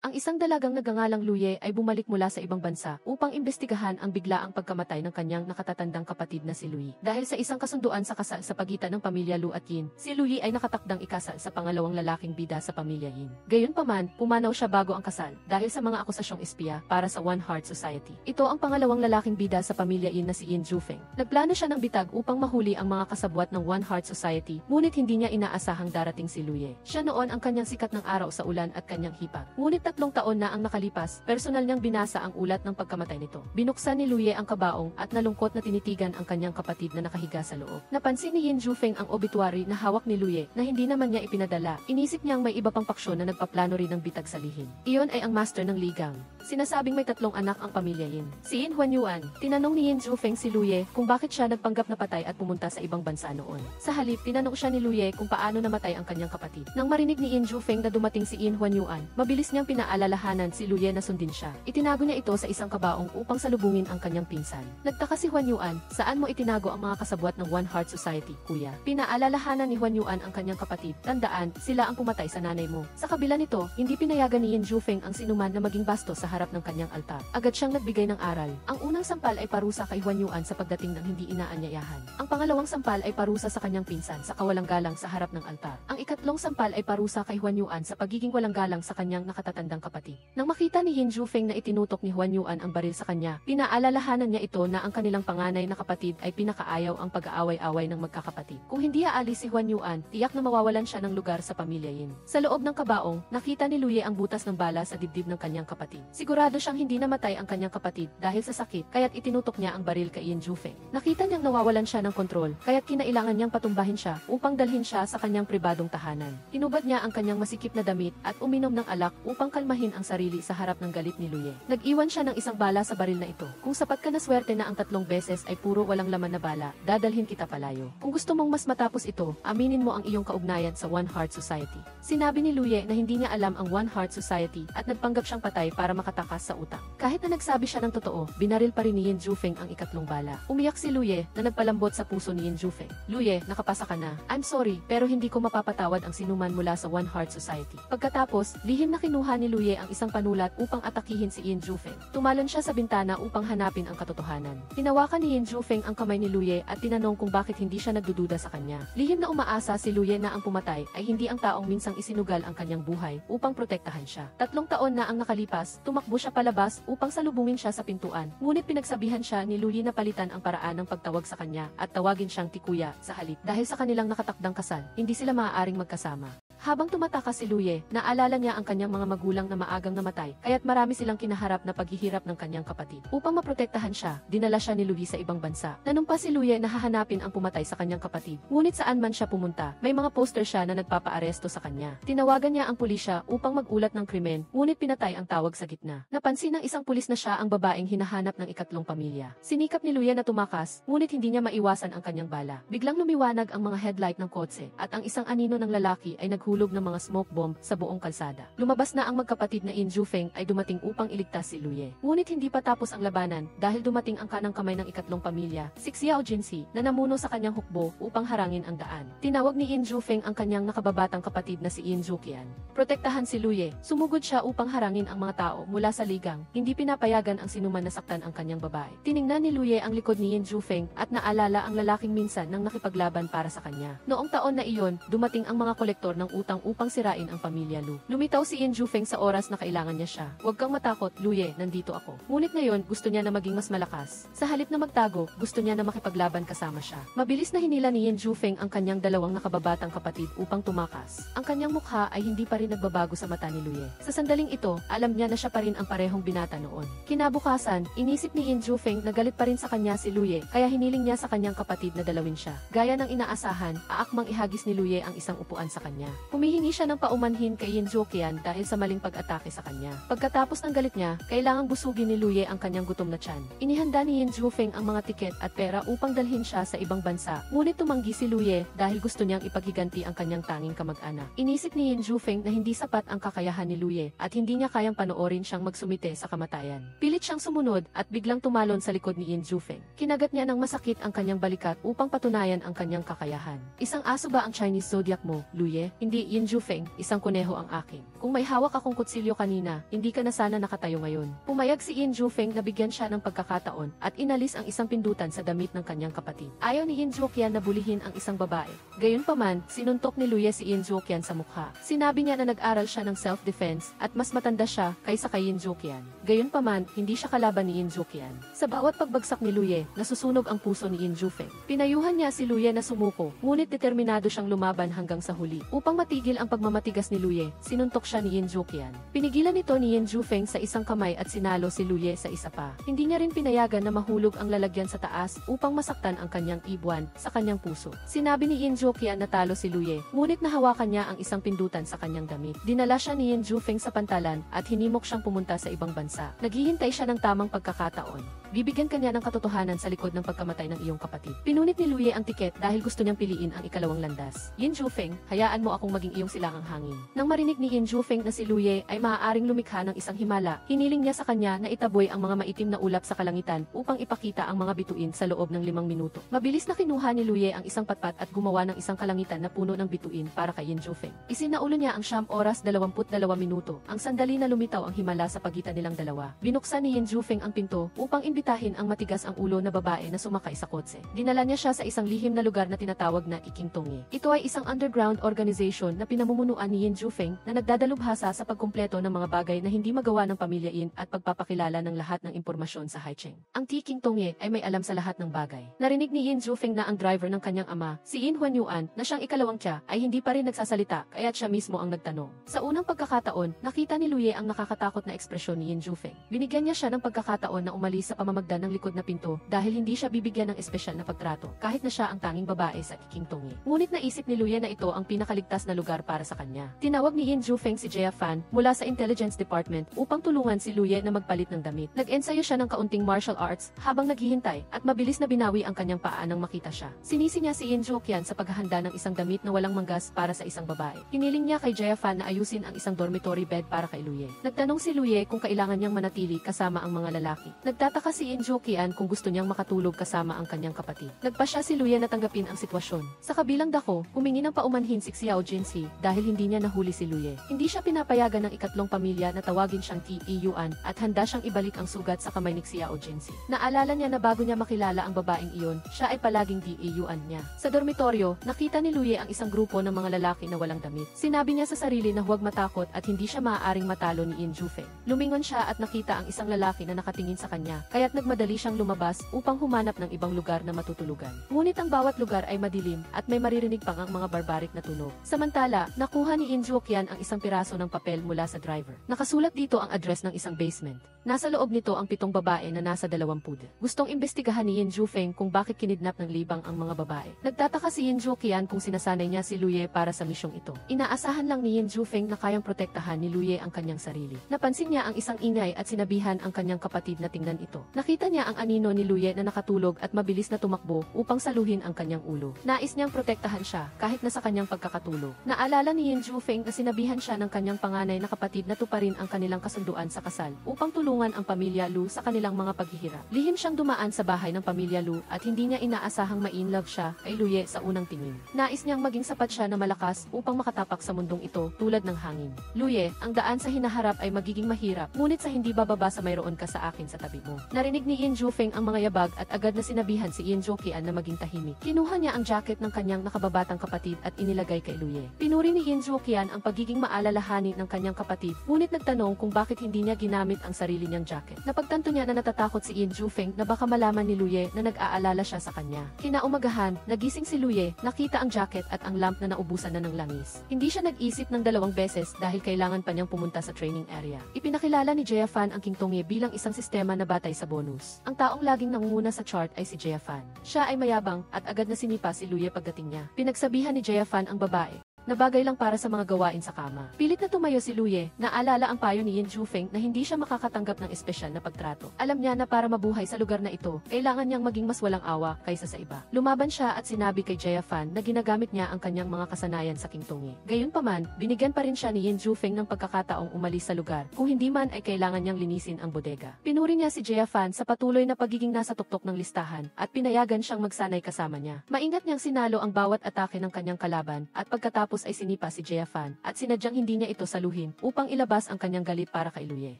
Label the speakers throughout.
Speaker 1: Ang isang dalagang nagngangalang Luye ay bumalik mula sa ibang bansa upang imbestigahan ang biglaang pagkamatay ng kanyang nakatatandang kapatid na si Louie. Dahil sa isang kasunduan sa kasal sa pagitan ng pamilya Lu at Yin, si Louie ay nakatakdang ikasal sa pangalawang lalaking bida sa pamilya Yin. Gayunpaman, pumanaw siya bago ang kasal dahil sa mga akusasyong espiya para sa One Heart Society. Ito ang pangalawang lalaking bida sa pamilya Yin na si Yin Jufeng. Nagplano siya ng bitag upang mahuli ang mga kasabwat ng One Heart Society, ngunit hindi niya inaasahang darating si Louie. Siya noon ang kanyang sikat ng araw sa ulan at kanyang hipag. Ngunit 3 taon na ang nakalipas, personal niyang binasa ang ulat ng pagkamatay nito. Binuksan ni Louie ang kabaong at nalungkot na tinitigan ang kanyang kapatid na nakahiga sa loob. Napansin ni Yin Jufeng ang obituary na hawak ni Louie na hindi naman niya ipinadala. Inisip niyang may iba pang paksyon na nagpaplano rin ng bitag sa lihim. Iyon ay ang master ng ligang. Sinasabing may 3 anak ang pamilya Yin. Si Yin Huanyuan, tinanong ni Yin Jufeng si Louie kung bakit siya nagpanggap na patay at pumunta sa ibang bansa noon. Sa halip, tinanong siya ni Louie kung paano namatay ang kanyang kapatid. Nang marinig ni Yin Jufeng na dumating si Yin Huanyuan, mabilis niyang pinaalalahanan si Louie na sundin siya. Itinago niya ito sa isang kabaong upang salubungin ang kanyang pinsan. Nagtaka si Huanyuan, saan mo itinago ang mga kasabwat ng One Heart Society, kuya? Pinaalalahanan ni Huanyuan ang kanyang kapatid. Tandaan, sila ang pumatay sa nanay mo. Sa kabila nito, hindi pinayagan ni Yin Jufeng ang sinuman na maging basto sa harap ng kanyang altar. Agad siyang nagbigay ng aral. Ang unang sampal ay parusa kay Huanyuan sa pagdating ng hindi inaanyayahan. Ang pangalawang sampal ay parusa sa kanyang pinsan sa kawalang galang sa harap ng altar. Ang ikatlong sampal ay parusa kay Huanyuan sa pagiging walang galang sa kanyang nakatatandang kapatid. Nang makita ni Yin Jufeng na itinutok ni Huanyuan ang baril sa kanya, pinaalalahanan niya ito na ang kanilang panganay na kapatid ay pinakaayaw ang pag-aaway-away ng magkakapatid. Kung hindi aalis si Huanyuan, tiyak na mawawalan siya ng lugar sa pamilya Yin. Sa loob ng kabaong, nakita ni Louie ang butas ng bala sa dibdib ng kanyang kapatid. Sigurado siyang hindi namatay ang kanyang kapatid dahil sa sakit, kaya't itinutok niya ang baril kay Yin Jufeng. Nakita niyang nawawalan siya ng kontrol, kaya't kinailangan niyang patumbahin siya upang dalhin siya sa kanyang pribadong tahanan. Hinubad niya ang kanyang masikip na damit at uminom ng alak upang kalmahin ang sarili sa harap ng galit ni Louie. Nag-iwan siya ng isang bala sa baril na ito. Kung sapat ka na swerte na ang 3 beses ay puro walang laman na bala, dadalhin kita palayo. Kung gusto mong mas matapos ito, aminin mo ang iyong kaugnayan sa One Heart Society. Sinabi ni Louie na hindi niya alam ang One Heart Society at nagpanggap siyang patay para makatakas sa utang. Kahit na nagsabi siya ng totoo, binaril pa rin ni Yin Jufeng ang ikatlong bala. Umiyak si Louie na nagpalambot sa puso ni Yin Jufeng. Louie, nakapasa ka na. I'm sorry, pero hindi ko mapapatawad ang sinuman mula sa One Heart Society. Pagkatapos, lihim na kinuha ni Louie ang isang panulat upang atakihin si Yin Jufeng. Tumalon siya sa bintana upang hanapin ang katotohanan. Hinawakan ni Yin Jufeng ang kamay ni Louie at tinanong kung bakit hindi siya nagdududa sa kanya. Lihim na umaasa si Louie na ang pumatay ay hindi ang taong minsang isinugal ang kanyang buhay upang protektahan siya. 3 taon na ang nakalipas, tumakbo siya palabas upang salubungin siya sa pintuan. Ngunit pinagsabihan siya ni Louie na palitan ang paraan ng pagtawag sa kanya at tawagin siyang tikuya sa halip. Dahil sa kanilang nakatakdang kasal, hindi sila maaaring magkasama. Habang tumatakas si Louie, naalala niya ang kanyang mga magulang na maagang namatay, kaya't marami silang kinaharap na paghihirap ng kanyang kapatid. Upang maprotektahan siya, dinala siya ni Louie sa ibang bansa. Nanumpa si Louie na hahanapin ang pumatay sa kanyang kapatid. Ngunit saan man siya pumunta, may mga poster siya na nagpapaaresto sa kanya. Tinawagan niya ang pulisya upang mag-ulat ng krimen, ngunit pinatay ang tawag sa gitna. Napansin ng isang pulis na siya ang babaeng hinahanap ng ikatlong pamilya. Sinikap ni Louie na tumakas, ngunit hindi niya maiwasan ang kanyang bala. Biglang lumiwanag ang mga headlight ng kotse, at ang isang anino ng lalaki ay naghulog ng mga smoke bomb sa buong kalsada. Lumabas na ang magkapatid na Yin Jufeng ay dumating upang iligtas si Louie. Ngunit hindi pa tapos ang labanan dahil dumating ang kanang kamay ng ikatlong pamilya, si Xiao Jinsi, na namuno sa kanyang hukbo upang harangin ang daan. Tinawag ni Yin Jufeng ang kanyang nakababatang kapatid na si Yin Juqian. Protektahan si Louie, sumugod siya upang harangin ang mga tao mula sa ligang, hindi pinapayagan ang sinuman na saktan ang kanyang babae. Tiningnan ni Louie ang likod ni Yin Jufeng at naalala ang lalaking minsan nang nakipaglaban para sa kanya. Noong taon na iyon, dumating ang mga kolektor ng utang upang sirain ang pamilya Lu. Lumitaw si Yin Jufeng sa oras na kailangan niya siya. Huwag kang matakot, Louie, nandito ako. Ngunit ngayon, gusto niya na maging mas malakas. Sa halip na magtago, gusto niya na makipaglaban kasama siya. Mabilis na hinila ni Yin Jufeng ang kanyang dalawang nakababatang kapatid upang tumakas. Ang kanyang mukha ay hindi pa rin nagbabago sa mata ni Louie. Sa sandaling ito, alam niya na siya pa rin ang parehong binata noon. Kinabukasan, inisip ni Yin Jufeng na galit pa rin sa kanya si Louie, kaya hiniling niya sa kanyang kapatid na dalawin siya. Gaya ng inaasahan, aakmang ihagis ni Louie ang isang upuan sa kanya. Humihingi siya ng paumanhin kay Yin Juqian dahil sa maling pag-atake sa kanya. Pagkatapos ng galit niya, kailangang busugin ni Louie ang kanyang gutom na tiyan. Inihanda ni Yin Jufeng ang mga tiket at pera upang dalhin siya sa ibang bansa. Ngunit tumanggi si Louie dahil gusto niyang ipaghiganti ang kanyang tanging kamag-anak. Inisip ni Yin Jufeng na hindi sapat ang kakayahan ni Louie at hindi niya kayang panoorin siyang magsumite sa kamatayan. Pilit siyang sumunod at biglang tumalon sa likod ni Yin Jufeng. Kinagat niya ng masakit ang kanyang balikat upang patunayan ang kanyang kakayahan. Isang aso ba ang Chinese zodiac mo, Louie? Hindi Hindi, Yin Jufeng, isang kuneho ang akin. Kung may hawak akong kutsilyo kanina, hindi ka na sana nakatayo ngayon. Pumayag si Yin Jufeng na bigyan siya ng pagkakataon at inalis ang isang pindutan sa damit ng kanyang kapatid. Ayaw ni Yin Juoqian na bulihin ang isang babae. Gayunpaman, sinuntok ni Luye si Yin Juoqian sa mukha. Sinabi niya na nag-aral siya ng self-defense at mas matanda siya kaysa kay Yin Juoqian. Gayunpaman, hindi siya kalaban ni Yin Juoqian. Sa bawat pagbagsak ni Luye, nasusunog ang puso ni Yin Jufeng. Pinayuhan niya si Luye na sumuko, ngunit determinado siyang lumaban hanggang sa huli. Upang matigil ang pagmamatigas ni Luye, sinuntok siya ni Yin Juoqian. Pinigilan ito ni Yin Jufeng sa isang kamay at sinalo si Luye sa isa pa. Hindi niya rin pinayagan na mahulog ang lalagyan sa taas upang masaktan ang kanyang ibuan sa kanyang puso. Sinabi ni Yin Juoqian na talo si Luye, ngunit nahawakan niya ang isang pindutan sa kanyang damit. Dinala siya ni Yin Jufeng sa pantalan at hinimok siyang pumunta sa ibang bansa. Naghihintay siya ng tamang pagkakataon. Bibigyan kanya ng katotohanan sa likod ng pagkamatay ng iyong kapatid. Pinunit ni Luye ang tiket dahil gusto niyang piliin ang ikalawang landas. Yin Jufeng, hayaan mo akong maging iyong silangang hangin. Nang marinig ni Yin Jufeng na si Luye ay maaaring lumikha ng isang himala, hiniling niya sa kanya na itaboy ang mga maitim na ulap sa kalangitan upang ipakita ang mga bituin sa loob ng 5 minuto. Mabilis na kinuha ni Luye ang isang patpat at gumawa ng isang kalangitan na puno ng bituin para kay Yin Jufeng. Isinaulo niya ang 9 oras 22 minuto, ang sandali na lumitaw ang himala sa pagitan nilang dalawa. Binuksan ni Yin Jufeng ang pinto upang imbitahin ang matigas ang ulo na babae na sumakay sa kotse. Dinala niya siya sa isang lihim na lugar na tinatawag na Iking Tongye. Ito ay isang underground organization na pinamumunuan ni Yin Jufeng na nagdadalubhasa sa pagkumpleto ng mga bagay na hindi magawa ng pamilya Yin at pagpapakilala ng lahat ng impormasyon sa Haicheng. Ang Iking Tongye ay may alam sa lahat ng bagay. Narinig ni Yin Jufeng na ang driver ng kanyang ama, si Yin Huanyuan, na siyang ikalawang tiya, ay hindi pa rin nagsasalita, kaya't siya mismo ang nagtanong. Sa unang pagkakataon, nakita ni Luye ang nakakatakot na ekspresyon ni Yin Jufeng. Binigyan niya siya ng pagkakataon na umalis sa pamamagdan ng likod na pinto dahil hindi siya bibigyan ng espesyal na pagtrato kahit na siya ang tanging babae sa Iking Tongye. Ngunit naisip ni Luye na ito ang pinakaligtas na lugar para sa kanya. Tinawag ni Yin Jufeng si Jia Fan mula sa Intelligence Department upang tulungan si Luye na magpalit ng damit. Nag-ensayo siya ng kaunting martial arts habang naghihintay at mabilis na binawi ang kanyang paa nang makita siya. Sinisi niya si Yin Juoqian sa paghahanda ng isang damit na walang manggas para sa isang babae. Hiniling niya kay Jia Fan na ayusin ang isang dormitory bed para kay Luye. Nagtanong si Luye kung kailangan niyang manatili kasama ang mga lalaki. Nagtataka si Yin Juoqian kung gusto niyang makatulog kasama ang kanyang kapatid. Nagpasya si Luye na tanggapin ang sitwasyon. Sa kabilang dako, humingi ng paumanhin si Xiao Jinsi dahil hindi niya nahuli si Luye. Hindi siya pinapayagan ng ikatlong pamilya na tawagin siyang Yuan at handa siyang ibalik ang sugat sa kamay ni Xiao Jinsi. Naalala niya na bago niya makilala ang babaeng iyon, siya ay palaging Yuan niya. Sa dormitoryo, nakita ni Luye ang isang grupo ng mga lalaki na walang damit. Sinabi niya sa sarili na huwag matakot at hindi siya maaaring matalo ni Yin Jufeng. Lumingon siya at nakita ang isang lalaki na nakatingin sa kanya, kaya't nagmadali siyang lumabas upang humanap ng ibang lugar na matutulugan. Ngunit ang bawat lugar ay madilim at may maririnig pang ang mga barbaric na tunog. Samantala, nakuha ni Yin Juoqian ang isang piraso ng papel mula sa driver. Nakasulat dito ang address ng isang basement. Nasa loob nito ang 7 babae na nasa 20. Gustong imbestigahan ni Yin Jufeng kung bakit kinidnap ng libang ang mga babae. Nagtataka si Yin Juoqian kung sinasanay niya si Luye para sa misyong ito. Inaasahan lang ni Yin Jufeng na kayang protektahan ni Luye ang kanyang sarili. Napansin niya ang isang ingay at sinabihan ang kanyang kapatid na tingnan ito. Nakita niya ang anino ni Luye na nakatulog at mabilis na tumakbo upang saluhin ang kanyang ulo. Nais niyang protektahan siya kahit na sa kanyang pagkakatulog. Naalala ni Yin Jufeng na sinabihan siya ng kanyang panganay na kapatid na tuparin ang kanilang kasunduan sa kasal upang tulungan ang pamilya Lu sa kanilang mga paghihirap. Lihim siyang dumaan sa bahay ng pamilya Lu at hindi niya inaasahang ma-inlove siya kay Luye sa unang tingin. Nais niyang maging sapat siya na malakas upang makatapak sa mundong ito tulad ng hangin. Luye, ang daan sa hinaharap ay magiging mahirap, ngunit sa hindi bababa sa mayroon ka sa akin sa tabi mo. Narinig ni Yin Jufeng ang mga yabag at agad na sinabihan si Yin Juoqian na maging tahimik. Kinuha niya ang jacket ng kanyang nakababatang kapatid at inilagay kay Luye. Pinuri ni Yin Juoqian ang pagiging maalalahanin ng kanyang kapatid, ngunit nagtanong kung bakit hindi niya ginamit ang sarili niyang jacket. Napagtanto niya na natatakot si Yin Jufeng na baka malaman ni Luye na nag-aalala siya sa kanya. Kinaumagahan, nagising si Luye, nakita ang jacket at ang lamp na naubusan na ng langis. Hindi siya nag-isip ng 2 beses dahil kailangan pa niyang pumunta sa training area. Ipinakilala ni Jia Fan ang King Tongye bilang isang sistema na batay sa bonus. Ang taong laging nangunguna sa chart ay si Jia Fan. Siya ay mayabang at agad na sinipa si Luye pagdating niya. Pinagsabihan ni Jia Fan ang babae na bagay lang para sa mga gawain sa kama. Pilit na tumayo si Luye, naalala ang payo ni Yin Jufeng na hindi siya makakatanggap ng espesyal na pagtrato. Alam niya na para mabuhay sa lugar na ito, kailangan niyang maging mas walang awa kaysa sa iba. Lumaban siya at sinabi kay Jia Fan na ginagamit niya ang kanyang mga kasanayan sa King Tongye. Gayunpaman, binigyan pa rin siya ni Yin Jufeng ng pagkakataong umalis sa lugar, kung hindi man ay kailangan niyang linisin ang bodega. Pinuri niya si Jia Fan sa patuloy na pagiging nasa tuktok ng listahan at pinayagan siyang magsanay kasama niya. Maingat niyang sinalo ang bawat atake ng kanyang kalaban at pagkatapos pagkatapos ay sinipa si Jia Fan at sinadyang hindi niya ito saluhin upang ilabas ang kanyang galit para kay Luye.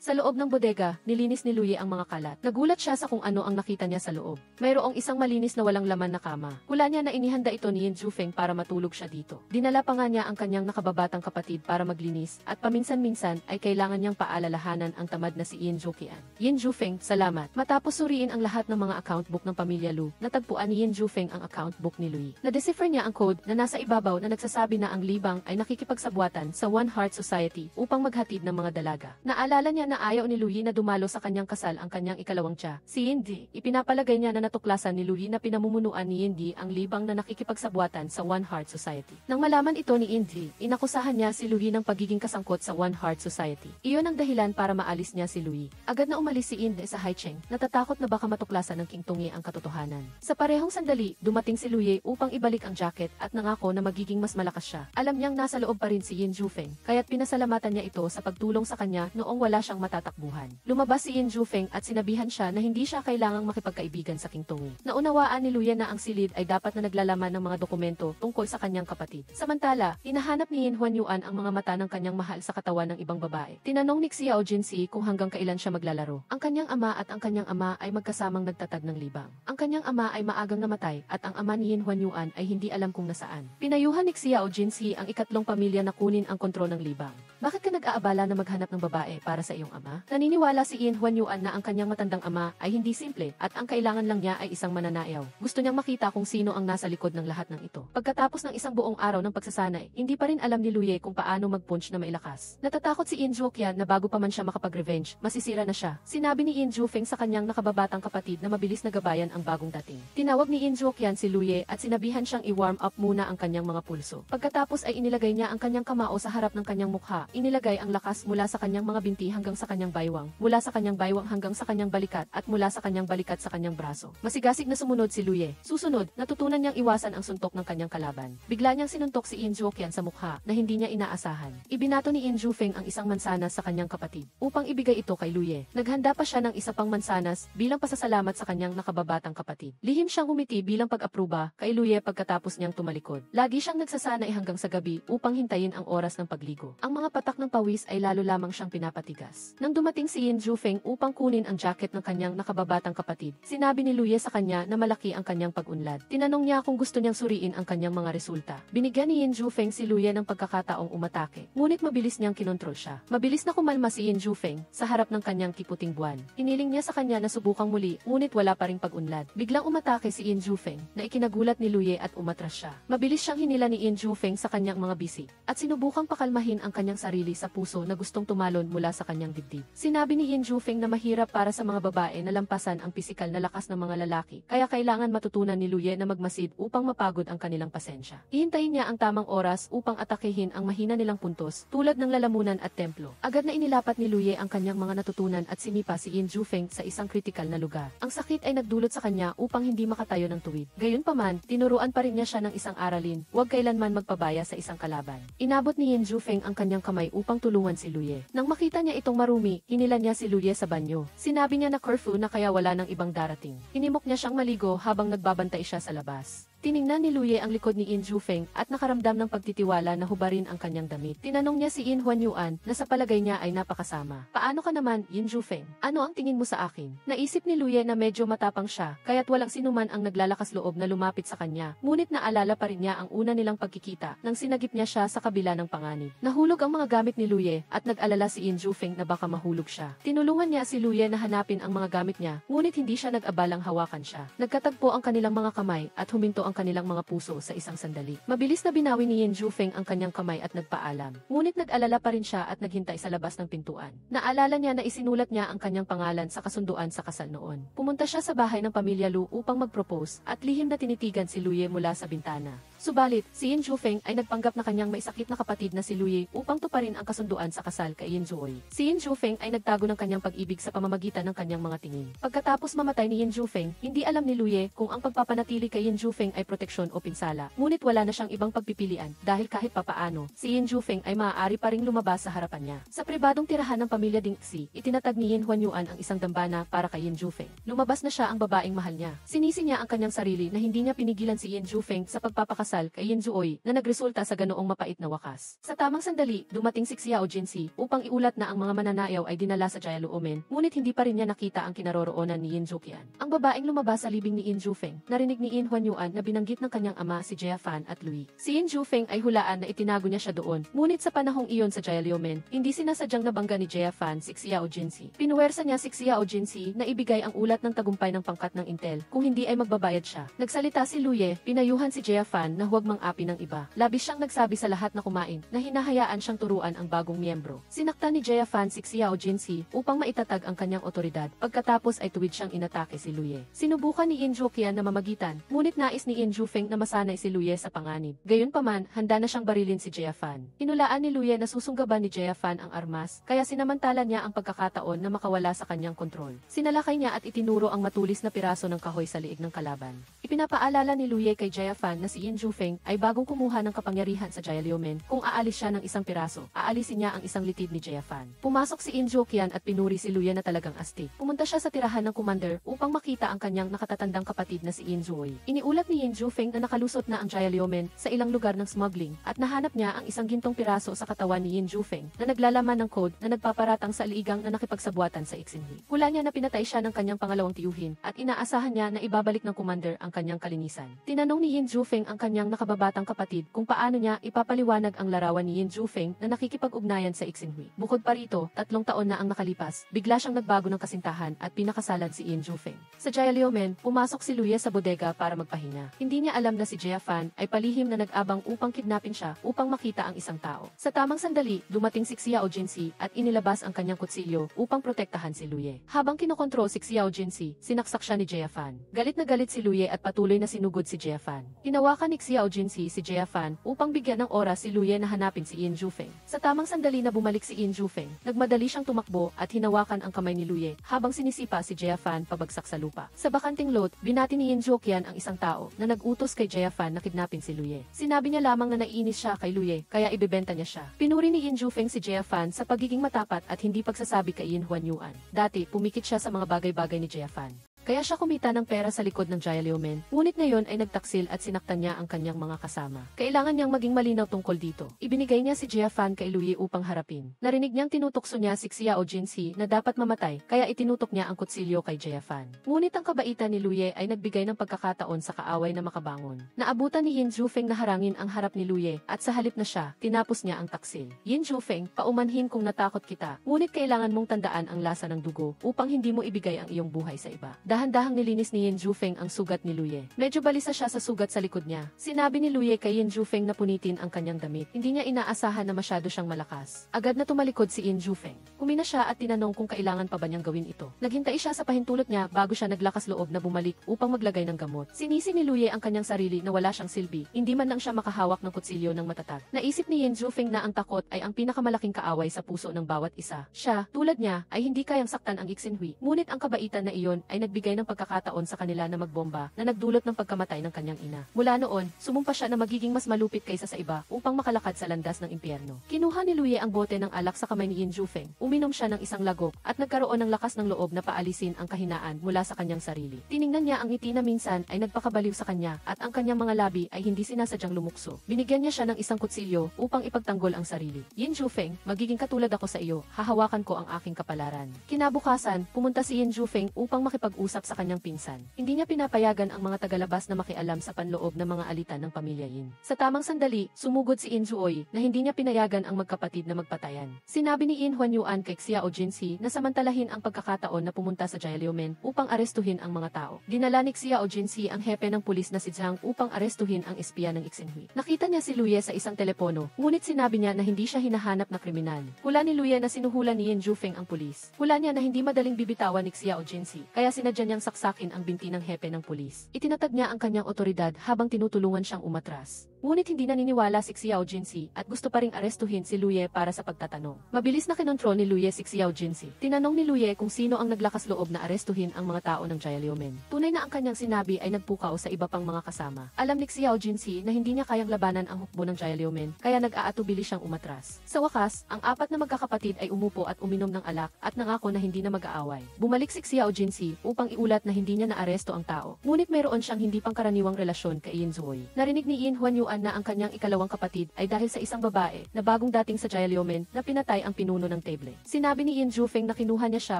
Speaker 1: Sa loob ng bodega, nilinis ni Luye ang mga kalat. Nagulat siya sa kung ano ang nakita niya sa loob. Mayroong isang malinis na walang laman na kama. Hula niya na inihanda ito ni Yin Zhufeng para matulog siya dito. Dinala pa nga niya ang kanyang nakababatang kapatid para maglinis at paminsan-minsan ay kailangan niyang paalalahanan ang tamad na si Yin Zhuqian. Yin Zhufeng, salamat. Matapos suriin ang lahat ng mga account book ng pamilya Lu, natagpuan ni Yin Zhufeng ang account book ni Louie. Na-decipher niya ang code na nasa ibabaw na nagsasabi na ang libang ay nakikipagsabwatan sa One Heart Society upang maghatid ng mga dalaga. Naalala niya na ayaw ni Louie na dumalo sa kanyang kasal ang kanyang ikalawang tiya, si Yin Di. Ipinapalagay niya na natuklasan ni Louie na pinamumunuan ni Yin Di ang libang na nakikipagsabwatan sa One Heart Society. Nang malaman ito ni Yin Di, inakusahan niya si Louie ng pagiging kasangkot sa One Heart Society. Iyon ang dahilan para maalis niya si Louie. Agad na umalis si Yin Di sa Haicheng, natatakot na baka matuklasan ng King Tungi ang katotohanan. Sa parehong sandali, dumating si Louie upang ibalik ang jacket at nangako na magiging mas malakas siya. Alam niyang nasa loob pa rin si Yin Zhufeng, kaya't pinasalamatan niya ito sa pagtulong sa kanya noong wala siyang matatakbuhan. Lumabas si Yin Zhufeng at sinabihan siya na hindi siya kailangang makipagkaibigan sa King Tungi. Naunawaan ni Louie na ang silid ay dapat na naglalaman ng mga dokumento tungkol sa kanyang kapatid. Samantala, hinahanap ni Yin Huanyuan ang mga mata ng kanyang mahal sa katawan ng ibang babae. Tinanong ni Xiao Jinsi kung hanggang kailan siya maglalaro. Ang kanyang ama at ang kanyang ama ay magkasamang nagtatag ng libang. Ang kanyang ama ay maagang namatay at ang ama ni Yin Huanyuan ay hindi alam kung nasaan. Pinayuhan ni Xiao Jinsi ang ikatlong pamilya na kunin ang kontrol ng libang. Bakit ka nag-aabala na maghanap ng babae para sa iyong ama? Naniniwala si Yin Huanyuan na ang kanyang matandang ama ay hindi simple at ang kailangan lang niya ay isang mananayaw. Gusto niyang makita kung sino ang nasa likod ng lahat ng ito. Pagkatapos ng isang buong araw ng pagsasanay, hindi pa rin alam ni Louie kung paano mag-punch na mailakas. Natatakot si Yin Zhuqian na bago pa man siya makapag-revenge, masisira na siya. Sinabi ni Yin Zhufeng sa kanyang nakababatang kapatid na mabilis na gabayan ang bagong dating. Tinawag ni Yin Zhuqian si Louie at sinabihan siyang i-warm up muna ang kanyang mga pulso. Pagkatapos ay inilagay niya ang kanyang kamao sa harap ng kanyang mukha. Inilagay ang lakas mula sa kanyang mga binti hanggang sa kanyang baywang, mula sa kanyang baywang hanggang sa kanyang balikat at mula sa kanyang balikat sa kanyang braso. Masigasig na sumunod si Louie. Susunod, natutunan niyang iwasan ang suntok ng kanyang kalaban. Bigla niyang sinuntok si Yin Zhuqian sa mukha na hindi niya inaasahan. Ibinato ni Yin Zhufeng ang isang mansanas sa kanyang kapatid upang ibigay ito kay Louie. Naghanda pa siya ng isa pang mansanas bilang pasasalamat sa kanyang nakababatang kapatid. Lihim siyang humiti bilang pag-apruba kay Louie pagkatapos niyang tumalikod. Lagi siyang nagsasanay hanggang sa gabi upang hintayin ang oras ng pagligo. Ang mga patak ng pawis ay lalo lamang siyang pinapatigas. Nang dumating si Yin Zhufeng upang kunin ang jacket ng kanyang nakababatang kapatid, sinabi ni Louie sa kanya na malaki ang kanyang pag-unlad. Tinanong niya kung gusto niyang suriin ang kanyang mga resulta. Binigyan ni Yin Zhufeng si Louie ng pagkakataong umatake, ngunit mabilis niyang kinontrol siya. Mabilis na kumalma si Yin Zhufeng sa harap ng kanyang kiputing buwan. Hiniling niya sa kanya na subukang muli, ngunit wala pa ring pag-unlad. Biglang umatake si Yin Zhufeng na ikinagulat ni Louie at umatras siya. Mabilis siyang hinila ni Yin Zhufeng sa kanyang mga bisig at sinubukang pakalmahin ang kanyang sarili sa puso na gustong tumalon mula sa kanyang dibdib. Sinabi ni Yin Zhufeng na mahirap para sa mga babae na lampasan ang pisikal na lakas ng mga lalaki, kaya kailangan matutunan ni Louie na magmasid upang mapagod ang kanilang pasensya. Hihintayin niya ang tamang oras upang atakehin ang mahina nilang puntos tulad ng lalamunan at templo. Agad na inilapat ni Louie ang kanyang mga natutunan at sinipa si Yin Zhufeng sa isang kritikal na lugar. Ang sakit ay nagdulot sa kanya upang hindi makatayo ng tuwid. Gayunpaman, tinuruan pa rin niya siya ng isang aralin, huwag kailanman magpabaya sa isang kalaban. Inabot ni Yin Zhufeng ang kanyang kamay upang tulungan si Louie. Nang makita niya itong marumi, hinila niya si Louie sa banyo. Sinabi niya na curfew na kaya wala ng ibang darating. Hinimok niya siyang maligo habang nagbabantay siya sa labas. Tiningnan ni Louie ang likod ni Yin Zhufeng at nakaramdam ng pagtitiwala na hubarin ang kanyang damit. Tinanong niya si Yin Huanyuan na sa palagay niya ay napakasama. Paano ka naman, Yin Zhufeng? Ano ang tingin mo sa akin? Naisip ni Louie na medyo matapang siya, kaya't walang sinuman ang naglalakas loob na lumapit sa kanya. Ngunit naalala pa rin niya ang una nilang pagkikita nang sinagip niya siya sa kabila ng panganib. Nahulog ang mga gamit ni Louie at nag-alala si Yin Zhufeng na baka mahulog siya. Tinulungan niya si Louie na hanapin ang mga gamit niya, ngunit hindi siya nag-abalang hawakan siya. Nagkatagpo ang kanilang mga kamay at huminto ang kanilang mga puso sa isang sandali. Mabilis na binawi ni Yin Zhufeng ang kanyang kamay at nagpaalam. Ngunit nag-alala pa rin siya at naghintay sa labas ng pintuan. Naalala niya na isinulat niya ang kanyang pangalan sa kasunduan sa kasal noon. Pumunta siya sa bahay ng pamilya Lu upang mag-propose at lihim na tinitigan si Louie mula sa bintana. Subalit, si Yin Zhufeng ay nagpanggap na kanyang maisakit na kapatid na si Louie upang tuparin ang kasunduan sa kasal kay Yin Zhuoy. Si Yin Zhufeng ay nagtago ng kanyang pag-ibig sa pamamagitan ng kanyang mga tingin. Pagkatapos mamatay ni Yin Zhufeng, hindi alam ni Louie kung ang pagpapanatili kay Yin Zhufeng ay may proteksyon o pinsala. Ngunit wala na siyang ibang pagpipilian dahil kahit papaano, si Yin Jufeng ay maaari pa ring lumabas sa harapan niya. Sa pribadong tirahan ng pamilya Ding Xi, itinatag ni Yin Huanyuan ang isang dambana para kay Yin Jufeng. Lumabas na siya ang babaeng mahal niya. Sinisi niya ang kanyang sarili na hindi niya pinigilan si Yin Jufeng sa pagpapakasal kay Yin Zuoy na nagresulta sa ganoong mapait na wakas. Sa tamang sandali, dumating si Xiao Jinsi upang iulat na ang mga mananayaw ay dinala sa Jialuomen, ngunit hindi pa rin niya nakita ang kinaroroonan ni Yin Juqian. Ang babaeng lumabas sa libing ni Yin Jufeng, narinig ni Yin Huanyuan na binanggit ng kanyang ama si Jia Fan at Louis. Si Yin Jufeng ay hulaan na itinago niya siya doon, ngunit sa panahong iyon sa Jialuomen, hindi sinasadyang nabangga ni Jia Fan si Xiao Jinsi. Pinuwersa niya si Xiao Jinsi na ibigay ang ulat ng tagumpay ng pangkat ng Intel, kung hindi ay magbabayad siya. Nagsalita si Luye, pinayuhan si Jia Fan na huwag mang-api ng iba. Labis siyang nagsabi sa lahat na kumain, na hinahayaan siyang turuan ang bagong miyembro. Sinaktan ni Jia Fan si Xiao Jinsi upang maitatag ang kanyang otoridad, pagkatapos ay tuwid siyang inatake si Luye. Sinubukan ni Yin Juqian na mamagitan, ngunit nais ni Yin Jufeng na masanay si Luye sa panganib. Gayunpaman, handa na siyang barilin si Jia Fan. Hinulaan ni Luye na susunggaban ni Jia Fan ang armas, kaya sinamantala niya ang pagkakataon na makawala sa kanyang kontrol. Sinalakay niya at itinuro ang matulis na piraso ng kahoy sa liig ng kalaban. Ipinapaalala ni Luye kay Jia Fan na si Yin Jufeng ay bagong kumuha ng kapangyarihan sa Jialuomen. Kung aalis siya ng isang piraso, aalisin niya ang isang litid ni Jia Fan. Pumasok si Yin Juqian at pinuri si Luye na talagang astig. Pumunta siya sa tirahan ng commander upang makita ang kanyang nakatatandang kapatid na si Yin Zuoy. Iniulat ni Yin Jufeng na nakalusot na ang Jialuomen sa ilang lugar ng smuggling at nahanap niya ang isang gintong piraso sa katawan ni Yin Jufeng na naglalaman ng code na nagpaparatang sa liigang na nakipagsabuatan sa Ixinhui. Hula niya na pinatay siya ng kanyang pangalawang tiyuhin at inaasahan niya na ibabalik ng commander ang kanyang kalinisan. Tinanong ni Yin Jufeng ang kanyang nakababatang kapatid kung paano niya ipapaliwanag ang larawan ni Yin Jufeng na nakikipag-ugnayan sa Ixinhui. Bukod pa rito, 3 taon na ang nakalipas, bigla siyang nagbago ng kasintahan at pinakasalan si Yin Jufeng. Sa Jialuomen, pumasok si Luye sa bodega para magpahinga. Hindi niya alam na si Jia Fan ay palihim na nag-abang upang kidnapin siya upang makita ang isang tao. Sa tamang sandali, dumating si Xiao Jinsi at inilabas ang kanyang kutsilyo upang protektahan si Luye. Habang kinokontrol si Xiao Jinsi, sinaksak siya ni Jia Fan. Galit na galit si Luye at patuloy na sinugod si Jia Fan. Hinawakan ni Xiao Jinsi si Jia Fan upang bigyan ng oras si Luye na hanapin si Yin Jufeng. Sa tamang sandali na bumalik si Yin Jufeng, nagmadali siyang tumakbo at hinawakan ang kamay ni Luye habang sinisipa si Jia Fan pabagsak sa lupa. Sa bakanting lot, binati ni Yin Juqian ang isang tao na nag-utos kay Jia Fan na kidnapin si Luye. Sinabi niya lamang na naiinis siya kay Luye kaya ibebenta niya siya. Pinuri ni Yin Jufeng si Jia Fan sa pagiging matapat at hindi pagsasabi kay Yin Huanyuan. Dati, pumikit siya sa mga bagay-bagay ni Jia Fan. Kaya siya kumita ng pera sa likod ng Jialuomen, ngunit ngayon ay nagtaksil at sinaktan niya ang kanyang mga kasama. Kailangan niyang maging malinaw tungkol dito. Ibinigay niya si Jia Fan kay Luye upang harapin. Narinig niyang tinutokso niya si Xiao Jinsi na dapat mamatay, kaya itinutok niya ang kutsilyo kay Jia Fan. Ngunit ang kabaitan ni Luye ay nagbigay ng pagkakataon sa kaaway na makabangon. Naabutan ni Yin Jufeng na harangin ang harap ni Luye at sa halip na siya, tinapos niya ang taksil. Yin Jufeng, paumanhin kung natakot kita, ngunit kailangan mong tandaan ang lasa ng dugo upang hindi mo ibigay ang iyong buhay sa iba. Dahan-dahang nilinis ni Yin Jufeng ang sugat ni Luye. Medyo balisa siya sa sugat sa likod niya. Sinabi ni Luye kay Yin Jufeng na punitin ang kanyang damit. Hindi niya inaasahan na masyado siyang malakas. Agad na tumalikod si Yin Jufeng. Humina siya at tinanong kung kailangan pa ba niyang gawin ito. Naghintay siya sa pahintulot niya bago siya naglakas loob na bumalik upang maglagay ng gamot. Sinisi ni Luye ang kanyang sarili na wala siyang silbi. Hindi man lang siya makahawak ng kutsilyo ng matatag. Naisip ni Yin Jufeng na ang takot ay ang pinakamalaking kaaway sa puso ng bawat isa. Siya, tulad niya, ay hindi kayang saktan ang Ixinhui. Ngunit ang kabaitan na iyon ay nagbigay ng pagkakataon sa kanila na magbomba na nagdulot ng pagkamatay ng kanyang ina. Mula noon, sumumpa siya na magiging mas malupit kaysa sa iba upang makalakad sa landas ng impyerno. Kinuha ni Luye ang bote ng alak sa kamay ni Yin Jufeng. Uminom siya ng isang lagok at nagkaroon ng lakas ng loob na paalisin ang kahinaan mula sa kanyang sarili. Tiningnan niya ang ngiti na minsan ay nagpakabaliw sa kanya at ang kanyang mga labi ay hindi sinasadyang lumukso. Binigyan niya siya ng isang kutsilyo upang ipagtanggol ang sarili. Yin Jufeng, magiging katulad ako sa iyo, hahawakan ko ang aking kapalaran. Kinabukasan, pumunta si Yin Jufeng upang makipag-usap sa kanyang pinsan. Hindi niya pinapayagan ang mga tagalabas na makialam sa panloob ng mga alitan ng pamilya Yin. Sa tamang sandali, sumugod si Yin Zuoy na hindi niya pinayagan ang magkapatid na magpatayan. Sinabi ni Yin Huanyuan kay Xiao Jinsi na samantalahin ang pagkakataon na pumunta sa Jialuomen upang arestuhin ang mga tao. Dinala ni Xiao Jinsi ang hepe ng pulis na si Zhang upang arestuhin ang espiya ng Ixinhui. Nakita niya si Luye sa isang telepono, ngunit sinabi niya na hindi siya hinahanap na kriminal. Hula ni Luye na sinuhulan ni Yin Jufeng ang pulis. Hula niya na hindi madaling bibitawan ni Xiao Jinsi, kaya sinadya siya niyang saksakin ang binti ng hepe ng pulis. Itinatag niya ang kanyang otoridad habang tinutulungan siyang umatras. Ngunit hindi naniniwala si Xiao Jinsi at gusto pa ring arestuhin si Luye para sa pagtatanong. Mabilis na kinontrol ni Luye si Xiao Jinsi. Tinanong ni Luye kung sino ang naglakas loob na arestuhin ang mga tao ng Jiaoliumen. Tunay na ang kanyang sinabi ay nagpukaw sa iba pang mga kasama. Alam ni Xiao Jinsi na hindi niya kayang labanan ang hukbo ng Jiaoliumen, kaya nag-aatubili siyang umatras. Sa wakas, ang apat na magkakapatid ay umupo at uminom ng alak at nangako na hindi na mag-aaway. Bumalik si Xiao Jinsi upang iulat na hindi niya naaresto ang tao. Ngunit mayroon siyang hindi pangkaraniwang relasyon kay Yin Zuoy. Narinig ni Yin Huanyuan na ang kanyang ikalawang kapatid ay dahil sa isang babae na bagong dating sa Jiaoliumen na pinatay ang pinuno ng teble. Sinabi ni Yin Zhufeng na kinuha niya siya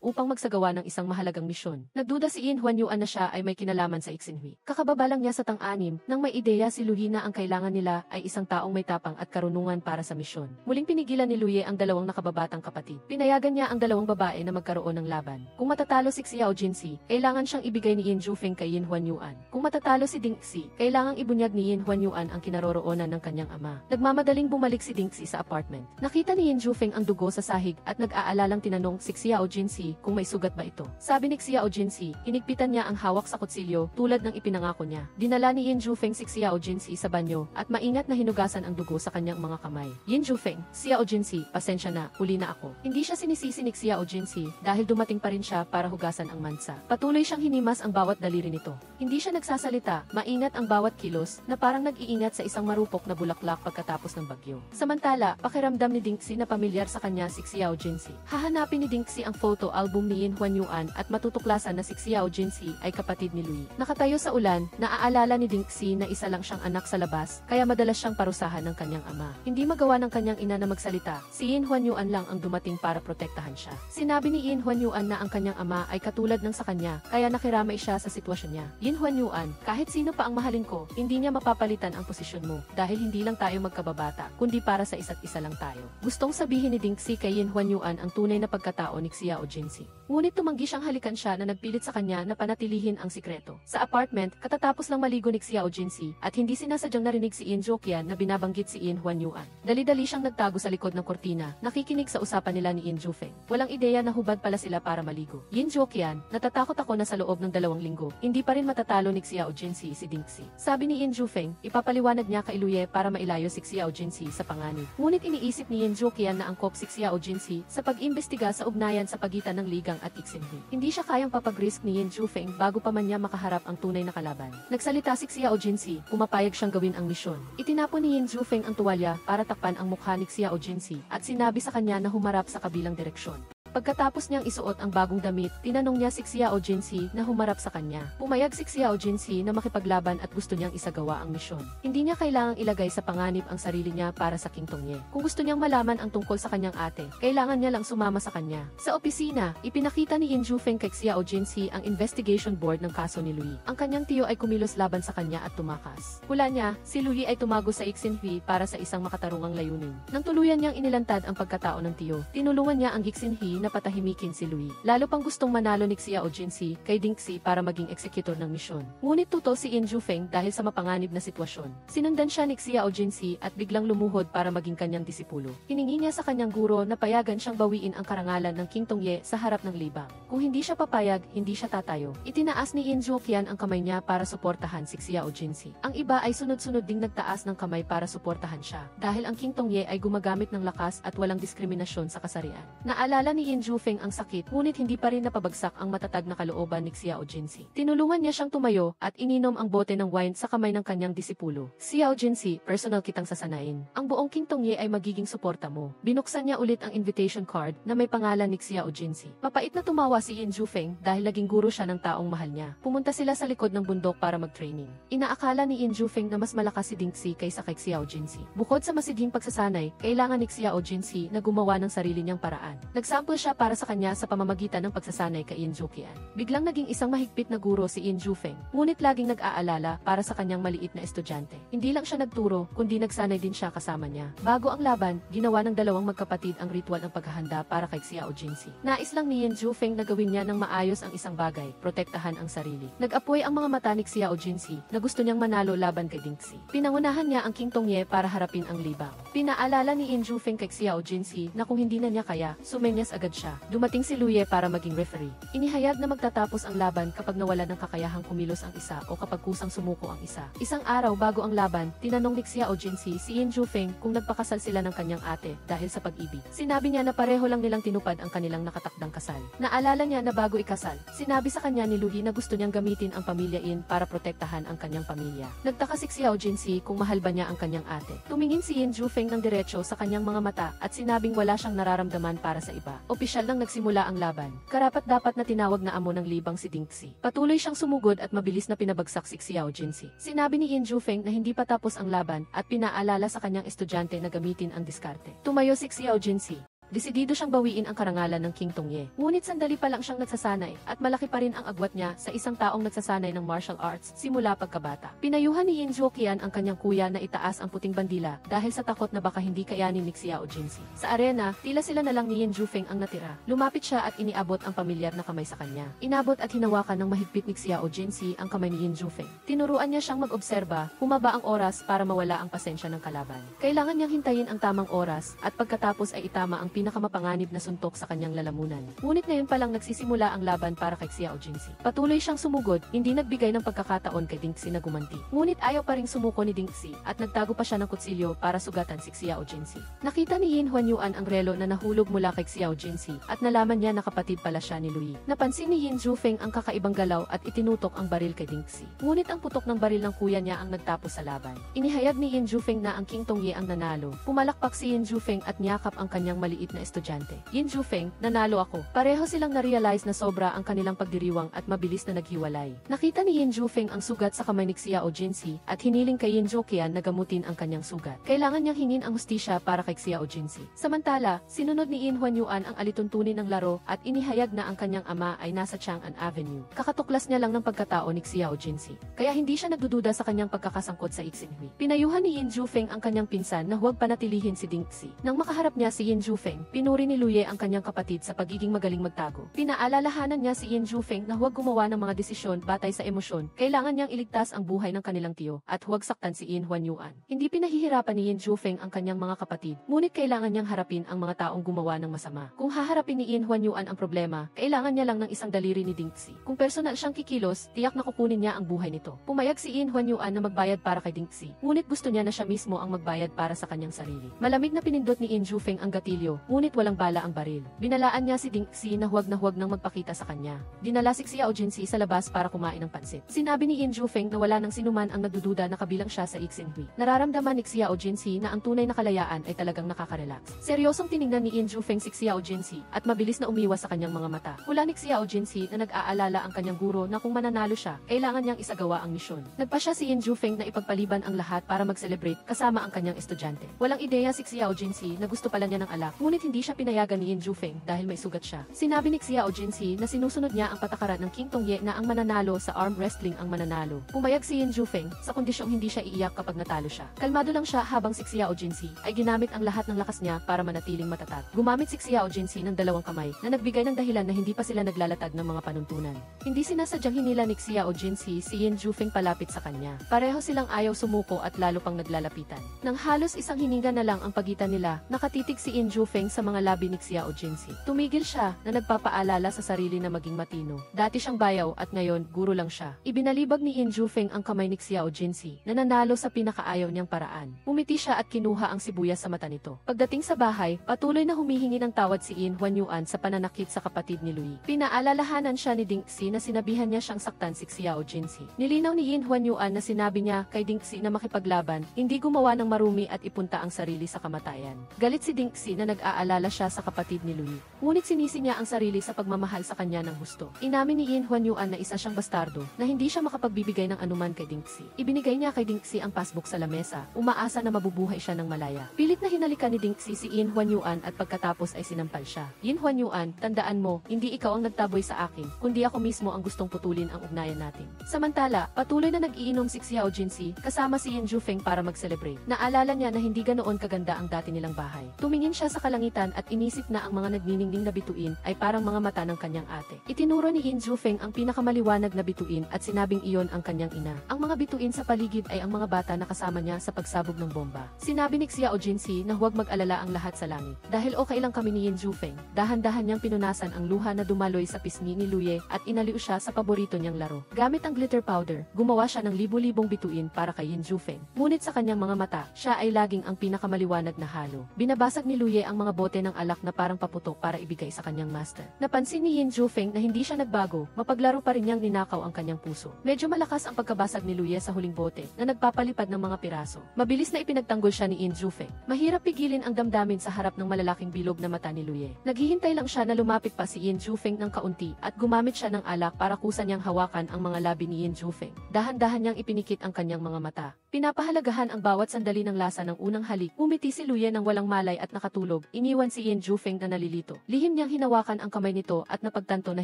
Speaker 1: upang magsagawa ng isang mahalagang misyon. Nagduda si Yin Huanyuan na siya ay may kinalaman sa Ixinhui. Kakababa lang niya sa tang-anim nang may ideya si Luyi na ang kailangan nila ay isang taong may tapang at karunungan para sa misyon. Muling pinigilan ni Luye ang dalawang nakababatang kapatid. Pinayagan niya ang dalawang babae na magkaroon ng laban. Kung matatalo si Xiao Jinsi, kailangan siyang ibigay ni Yin Zhufeng kay Yin Huanyuan. Kung matatalo si Ding Xi, kailangang ibunyag ni Yin Huanyuan ang kinaroroonan ng kanyang ama. Nagmamadaling bumalik si Ding Xi sa apartment. Nakita ni Yin Zhufeng ang dugo sa sahig at nag-aalalang tinanong si Xiao Jinsi kung may sugat ba ito. Sabi ni Xiao Jinsi, hinigpitan niya ang hawak sa kutsilyo tulad ng ipinangako niya. Dinala ni Yin Zhufeng si Xiao Jinsi sa banyo at maingat na hinugasan ang dugo sa kanyang mga kamay. Yin Zhufeng, Xiao Jinsi, pasensya na, huli na ako. Hindi siya sinisisi ni Xiao Jinsi dahil dumating pa rin siya para hugasan ang mansa. Patuloy siyang hinimas ang bawat daliri nito. Hindi siya nagsasalita, maingat ang bawat kilos na parang nag-iingat sa isang marupok na bulaklak pagkatapos ng bagyo. Samantala, pakiramdam ni Ding Xi na pamilyar sa kanya si Xiao Jinsi. Hahanapin ni Ding Xi ang photo album ni Yin Huanyuan at matutuklasan na si Xiao Jinsi ay kapatid ni Lui. Nakatayo sa ulan, naaalala ni Ding Xi na isa lang siyang anak sa labas, kaya madalas siyang parusahan ng kanyang ama. Hindi magawa ng kanyang ina na magsalita, si Yin Huanyuan lang ang dumating para protektahan siya. Sinabi ni Yin Huanyuan na ang kanyang ama ay katulad ng sa kanya, kaya nakiramay siya sa sitwasyon niya. Yin Huanyuan, kahit sino pa ang mahalin ko, hindi niya mapapalitan ang posisyon mo, dahil hindi lang tayo magkababata, kundi para sa isa't isa lang tayo. Gustong sabihin ni Ding Xi kay Yin Huanyuan ang tunay na pagkatao ni Xiao Jinsi. Ngunit tumanggi siyang halikan siya na nagpilit sa kanya na panatilihin ang sikreto. Sa apartment, katatapos lang maligo ni Xiao Jinsi at hindi sinasadyang narinig si Yin Zhoqian na binabanggit si Yin Huanyuan. Dali-dali siyang nagtago sa likod ng kortina, nakikinig sa usapan nila ni Yin Zhufeng. Walang ideya na hubad pala sila para maligo. Yin Zhoqian, natatakot ako na sa loob ng 2 linggo, hindi pa rin matatalo ni Xiao Jinsi si Ding Xi. Sabi ni Yin Zhufeng, ipapaliwanag niya kay Luye para mailayo si Xiao Jinsi sa panganib. Ngunit iniisip ni Yin Zhoqian na angkop si Xiao Jinsi sa pag-imbestiga sa ugnayan sa pagitan ng Ligang at Ixinhui. Hindi siya kayang papag-risk ni Yin Zhufeng bago pa man niya makaharap ang tunay na kalaban. Nagsalita si Xiao Jinsi, pumapayag siyang gawin ang misyon. Itinapon ni Yin Zhufeng ang tuwalya para takpan ang mukha ni Xiao Jinsi at sinabi sa kanya na humarap sa kabilang direksyon. Pagkatapos niyang isuot ang bagong damit, tinanong niya si Xiao Jinsi na humarap sa kanya. Pumayag si Xiao Jinsi na makipaglaban at gusto niyang isagawa ang misyon. Hindi niya kailangang ilagay sa panganib ang sarili niya para sa King Tongye. Kung gusto niyang malaman ang tungkol sa kanyang ate, kailangan niya lang sumama sa kanya. Sa opisina, ipinakita ni Yin Zhufeng kay Xiao Jinsi ang investigation board ng kaso ni Lui. Ang kanyang tiyo ay kumilos laban sa kanya at tumakas. Hula niya, si Lui ay tumago sa Ixinhui para sa isang makatarungang layunin. Nang tuluyan niyang inilantad ang pagkatao ng tiyo, tinulungan niya ang Ixinhui na patahimikin si Lui. Lalo pang gustong manalo ni Xiao Jinsi kay Ding Xi para maging executor ng misyon. Ngunit tuto si Yin Zhufeng dahil sa mapanganib na sitwasyon. Sinundan siya ni Xiao Jinsi at biglang lumuhod para maging kanyang disipulo. Hiningi niya sa kanyang guro na payagan siyang bawiin ang karangalan ng King Tongye sa harap ng libang. Kung hindi siya papayag, hindi siya tatayo. Itinaas ni Yin Zhoqian ang kamay niya para suportahan si Xiao Jinsi. Ang iba ay sunod-sunod ding nagtaas ng kamay para suportahan siya dahil ang King Tongye ay gumagamit ng lakas at walang diskriminasyon sa kasarian. Naalala ni Yin Zhufeng ang sakit, ngunit hindi pa rin napabagsak ang matatag na kalooban ni Xiao Jinsi. Tinulungan niya siyang tumayo at ininom ang bote ng wine sa kamay ng kanyang disipulo. Xiao Jinsi, personal kitang sasanain. Ang buong King Tongye ay magiging suporta mo. Binuksan niya ulit ang invitation card na may pangalan ni Xiao Jinsi. Mapait na tumawa si Yin Zhufeng dahil naging guro siya ng taong mahal niya. Pumunta sila sa likod ng bundok para mag-training. Inaakala ni Yin Zhufeng na mas malakas si Ding Xi kaysa kay Xiao Jinsi. Bukod sa masidhing pagsasanay, kailangan ni Xiao Jinsi na gumawa ng sarili niyang paraan. Nagsample siya para sa kanya sa pamamagitan ng pagsasanay kay Yin Zhoqian. Biglang naging isang mahigpit na guro si Yin Zhufeng, ngunit laging nag-aalala para sa kanyang maliit na estudyante. Hindi lang siya nagturo, kundi nagsanay din siya kasama niya. Bago ang laban, ginawa ng dalawang magkapatid ang ritual ng paghahanda para kay Xiao Jinsi. Nais lang ni Yin Zhufeng na gawin niya ng maayos ang isang bagay, protektahan ang sarili. Nag-apoy ang mga mata ni Xiao Jinsi na gusto niyang manalo laban kay Ding Xi. Pinangunahan niya ang King Tongye para harapin ang libang. Pinaalala ni Yin Zhufeng kay Xiao Jinsi na kung hindi na niya kaya, sumenyas agad siya. Dumating si Luye para maging referee. Inihayag na magtatapos ang laban kapag nawala ng kakayahang kumilos ang isa o kapag kusang sumuko ang isa. Isang araw bago ang laban, tinanong ni Xiao Jinsi si Yin Jufeng kung nagpakasal sila ng kanyang ate dahil sa pag-ibig. Sinabi niya na pareho lang nilang tinupad ang kanilang nakatakdang kasal. Naalala niya na bago ikasal, sinabi sa kanya ni Luyi na gusto niyang gamitin ang pamilya Yin para protektahan ang kanyang pamilya. Nagtaka si Xiao Jinsi kung mahal ba niya ang kanyang ate. Tumingin si Yin Jufeng ng diretso sa kanyang mga mata at sinabing wala siyang nararamdaman para sa iba. Opisyal nang nagsimula ang laban. Karapat-dapat na tinawag na amo ng libang si Ding Xi. Patuloy siyang sumugod at mabilis na pinabagsak si Xiao Jinsi. Sinabi ni Yin Jufeng na hindi pa tapos ang laban at pinaalala sa kanyang estudyante na gamitin ang diskarte. Tumayo si Xiao Jinsi. Desidido siyang bawiin ang karangalan ng King Tongye. Ngunit sandali pa lang siyang nagsasanay at malaki pa rin ang agwat niya sa isang taong nagsasanay ng martial arts simula pagkabata. Pinayuhan ni Yin Zhuoqian ang kanyang kuya na itaas ang puting bandila dahil sa takot na baka hindi kayanin ni Xiao Jinsi. Sa arena, tila sila na lang ni Yin Jufeng ang natira. Lumapit siya at iniabot ang pamilyar na kamay sa kanya. Inabot at hinawakan ng mahigpit ni Xiao Jinsi ang kamay ni Yin Jufeng. Tinuruan niya siyang mag-obserba, humaba ang oras para mawala ang pasensya ng kalaban. Kailangan niyang hintayin ang tamang oras at pagkatapos ay itama ang pinakamapanganib na suntok sa kanyang lalamunan. Ngunit ngayon pa lang nagsisimula ang laban para kay Xiao Jinsi. Patuloy siyang sumugod, hindi nagbigay ng pagkakataon kay Ding Xi na gumanti. Ngunit ayaw pa ring sumuko ni Ding Xi at nagtago pa siya ng kutsilyo para sugatan si Xiao Jinsi. Nakita ni Yin Huanyuan ang relo na nahulog mula kay Xiao Jinsi at nalaman niya na kapatid pala siya ni Luyi. Napansin ni Yin Jufeng ang kakaibang galaw at itinutok ang baril kay Ding Xi. Ngunit ang putok ng baril ng kuya niya ang nagtapos sa laban. Inihayag ni Yin Jufeng na ang King Tongye ang nanalo. Pumalakpak si Yin Jufeng at niyakap ang kanyang maliit na estudyante. Yin Jufeng, nanalo ako. Pareho silang na-realize na sobra ang kanilang pagdiriwang at mabilis na naghiwalay. Nakita ni Yin Jufeng ang sugat sa kamay ni Xiao Jinsi at hiniling kay Yin Zhuoqian na gamutin ang kanyang sugat. Kailangan niyang hingin ang hustisya para kay Xiao Jinsi. Samantala, sinunod ni Yin Huanyuan ang alituntunin ng laro at inihayag na ang kanyang ama ay nasa Chang'an Avenue. Kakatuklas niya lang ng pagkatao ni Xiao Jinsi. Kaya hindi siya nagdududa sa kanyang pagkakasangkot sa Ixinhui. Pinayuhan ni Yin Jufeng ang kanyang pinsan na huwag panatilihin si Ding Xi. Nang makaharap niya si Yin Jufeng, pinuri ni Luye ang kanyang kapatid sa pagiging magaling magtago. Pinaalalahanan niya si Yin Jufeng na huwag gumawa ng mga desisyon batay sa emosyon. Kailangan niyang iligtas ang buhay ng kanilang tiyo at huwag saktan si Yin Huanyuan. Hindi pinahihirapan ni Yin Jufeng ang kanyang mga kapatid, ngunit kailangan niyang harapin ang mga taong gumawa ng masama. Kung haharapin ni Yin Huanyuan ang problema, kailangan niya lang ng isang daliri ni Ding Xi. Kung personal siyang kikilos, tiyak na kukunin niya ang buhay nito. Pumayag si Yin Huanyuan na magbayad para kay Ding Xi, ngunit gusto niya na siya mismo ang magbayad para sa kanyang sarili. Malamig na pinindot ni Yin Jufeng ang gatilyo, ngunit walang bala ang baril. Binalaan niya si Ding Xi na huwag nang magpakita sa kanya. Dinala si Xiao Jinsi sa labas para kumain ng pansit. Sinabi ni Yin Jufeng na wala nang sinuman ang nagdududa na kabilang siya sa Ixinhui. Nararamdaman ni Xiao Jinsi na ang tunay na kalayaan ay talagang nakaka-relax. Seryosong tiningnan ni Yin Jufeng si Xiao Jinsi at mabilis na umiwas sa kanyang mga mata. Hula ni Xiao Jinsi na nag-aalala ang kanyang guro na kung mananalo siya, kailangan niyang isagawa ang misyon. Nagpa siya si Yin Jufeng na ipagpaliban ang lahat para mag-celebrate kasama ang kanyang estudyante. Walang ideya si Xiao Jinsi na gusto pala niya ng alak, ngunit hindi siya pinayagan ni Yin Jufeng dahil may sugat siya. Sinabi ni Xiao Jinsi na sinusunod niya ang patakaran ng King Tongye na ang mananalo sa arm wrestling ang mananalo. Pumayag si Yin Jufeng sa kondisyong hindi siya iiyak kapag natalo siya. Kalmado lang siya habang si Xiao Jinsi ay ginamit ang lahat ng lakas niya para manatiling matatag. Gumamit si Xiao Jinsi ng dalawang kamay na nagbigay ng dahilan na hindi pa sila naglalatag ng mga panuntunan. Hindi sinasadyang hinila ni Xiao Jinsi si Yin Jufeng palapit sa kanya. Pareho silang ayaw sumuko at lalo pang naglalapitan. Nang halos isang hininga na lang ang pagitan nila, nakatitig si Yin Jufeng sa mga labi ni Xiao Jinsi. Tumigil siya na nagpapaalala sa sarili na maging matino. Dati siyang bayaw at ngayon guro lang siya. Ibinalibag ni Yin Jufeng ang kamay ni Xiao Jinsi na nanalo sa pinakaayaw niyang paraan. Umiti siya at kinuha ang sibuyas sa mata nito. Pagdating sa bahay, patuloy na humihingi ng tawad si Yin Huanyuan sa pananakit sa kapatid ni Luyi. Pinaalalahanan siya ni Ding Xi na sinabihan niya siyang saktan si Xiao Jinsi. Nilinaw ni Yin Huanyuan na sinabi niya kay Ding Xi na makipaglaban, hindi gumawa ng marumi at ipunta ang sarili sa kamatayan. Galit si Ding Xi na nag-aalala siya sa kapatid ni Luyi. Ngunit sinisi niya ang sarili sa pagmamahal sa kanya ng husto. Inamin ni Yin Huanyuan na isa siyang bastardo na hindi siya makapagbibigay ng anuman kay Ding Xi. Ibinigay niya kay Ding Xi ang passbook sa lamesa, umaasa na mabubuhay siya ng malaya. Pilit na hinalikan ni Ding Xi si Yin Huanyuan at pagkatapos ay sinampal siya. Yin Huanyuan, tandaan mo, hindi ikaw ang nagtaboy sa akin, kundi ako mismo ang gustong putulin ang ugnayan natin. Samantala, patuloy na nag-iinom si Xiao Jinsi kasama si Yin Jufeng para mag-celebrate. Naalala niya na hindi ganoon kaganda ang dati nilang bahay. Tumingin siya sa kalangitan kalangitan at inisip na ang mga nagniningning na bituin ay parang mga mata ng kanyang ate. Itinuro ni Yin Zhufeng ang pinakamaliwanag na bituin at sinabing iyon ang kanyang ina. Ang mga bituin sa paligid ay ang mga bata na kasama niya sa pagsabog ng bomba. Sinabi ni Xiao Jinsi na huwag mag-alala ang lahat sa langit. Dahil okay lang kami ni Yin Zhufeng, dahan-dahan niyang pinunasan ang luha na dumaloy sa pisngi ni Luye at inaliw siya sa paborito niyang laro. Gamit ang glitter powder, gumawa siya ng libu-libong bituin para kay Yin Zhufeng. Ngunit sa kanyang mga mata, siya ay laging ang pinakamaliwanag na halo. Binabasag ni Luye ang mga bote ng alak na parang paputok para ibigay sa kanyang master. Napansin ni Yin Zhufeng na hindi siya nagbago, mapaglaro pa rin niyang ninakaw ang kanyang puso. Medyo malakas ang pagkabasag ni Luye sa huling bote na nagpapalipad ng mga piraso. Mabilis na ipinagtanggol siya ni Yin Zhufeng. Mahirap pigilin ang damdamin sa harap ng malalaking bilog na mata ni Luye. Naghihintay lang siya na lumapit pa si Yin Zhufeng ng kaunti at gumamit siya ng alak para kusa niyang hawakan ang mga labi ni Yin Zhufeng. Dahan-dahan niyang ipinikit ang kanyang mga mata. Pinapahalagahan ang bawat sandali ng lasa ng unang halik. Umiti si Luye ng walang malay at nakatulog. Iniwan si Yin Zhufeng na nalilito. Lihim niyang hinawakan ang kamay nito at napagtanto na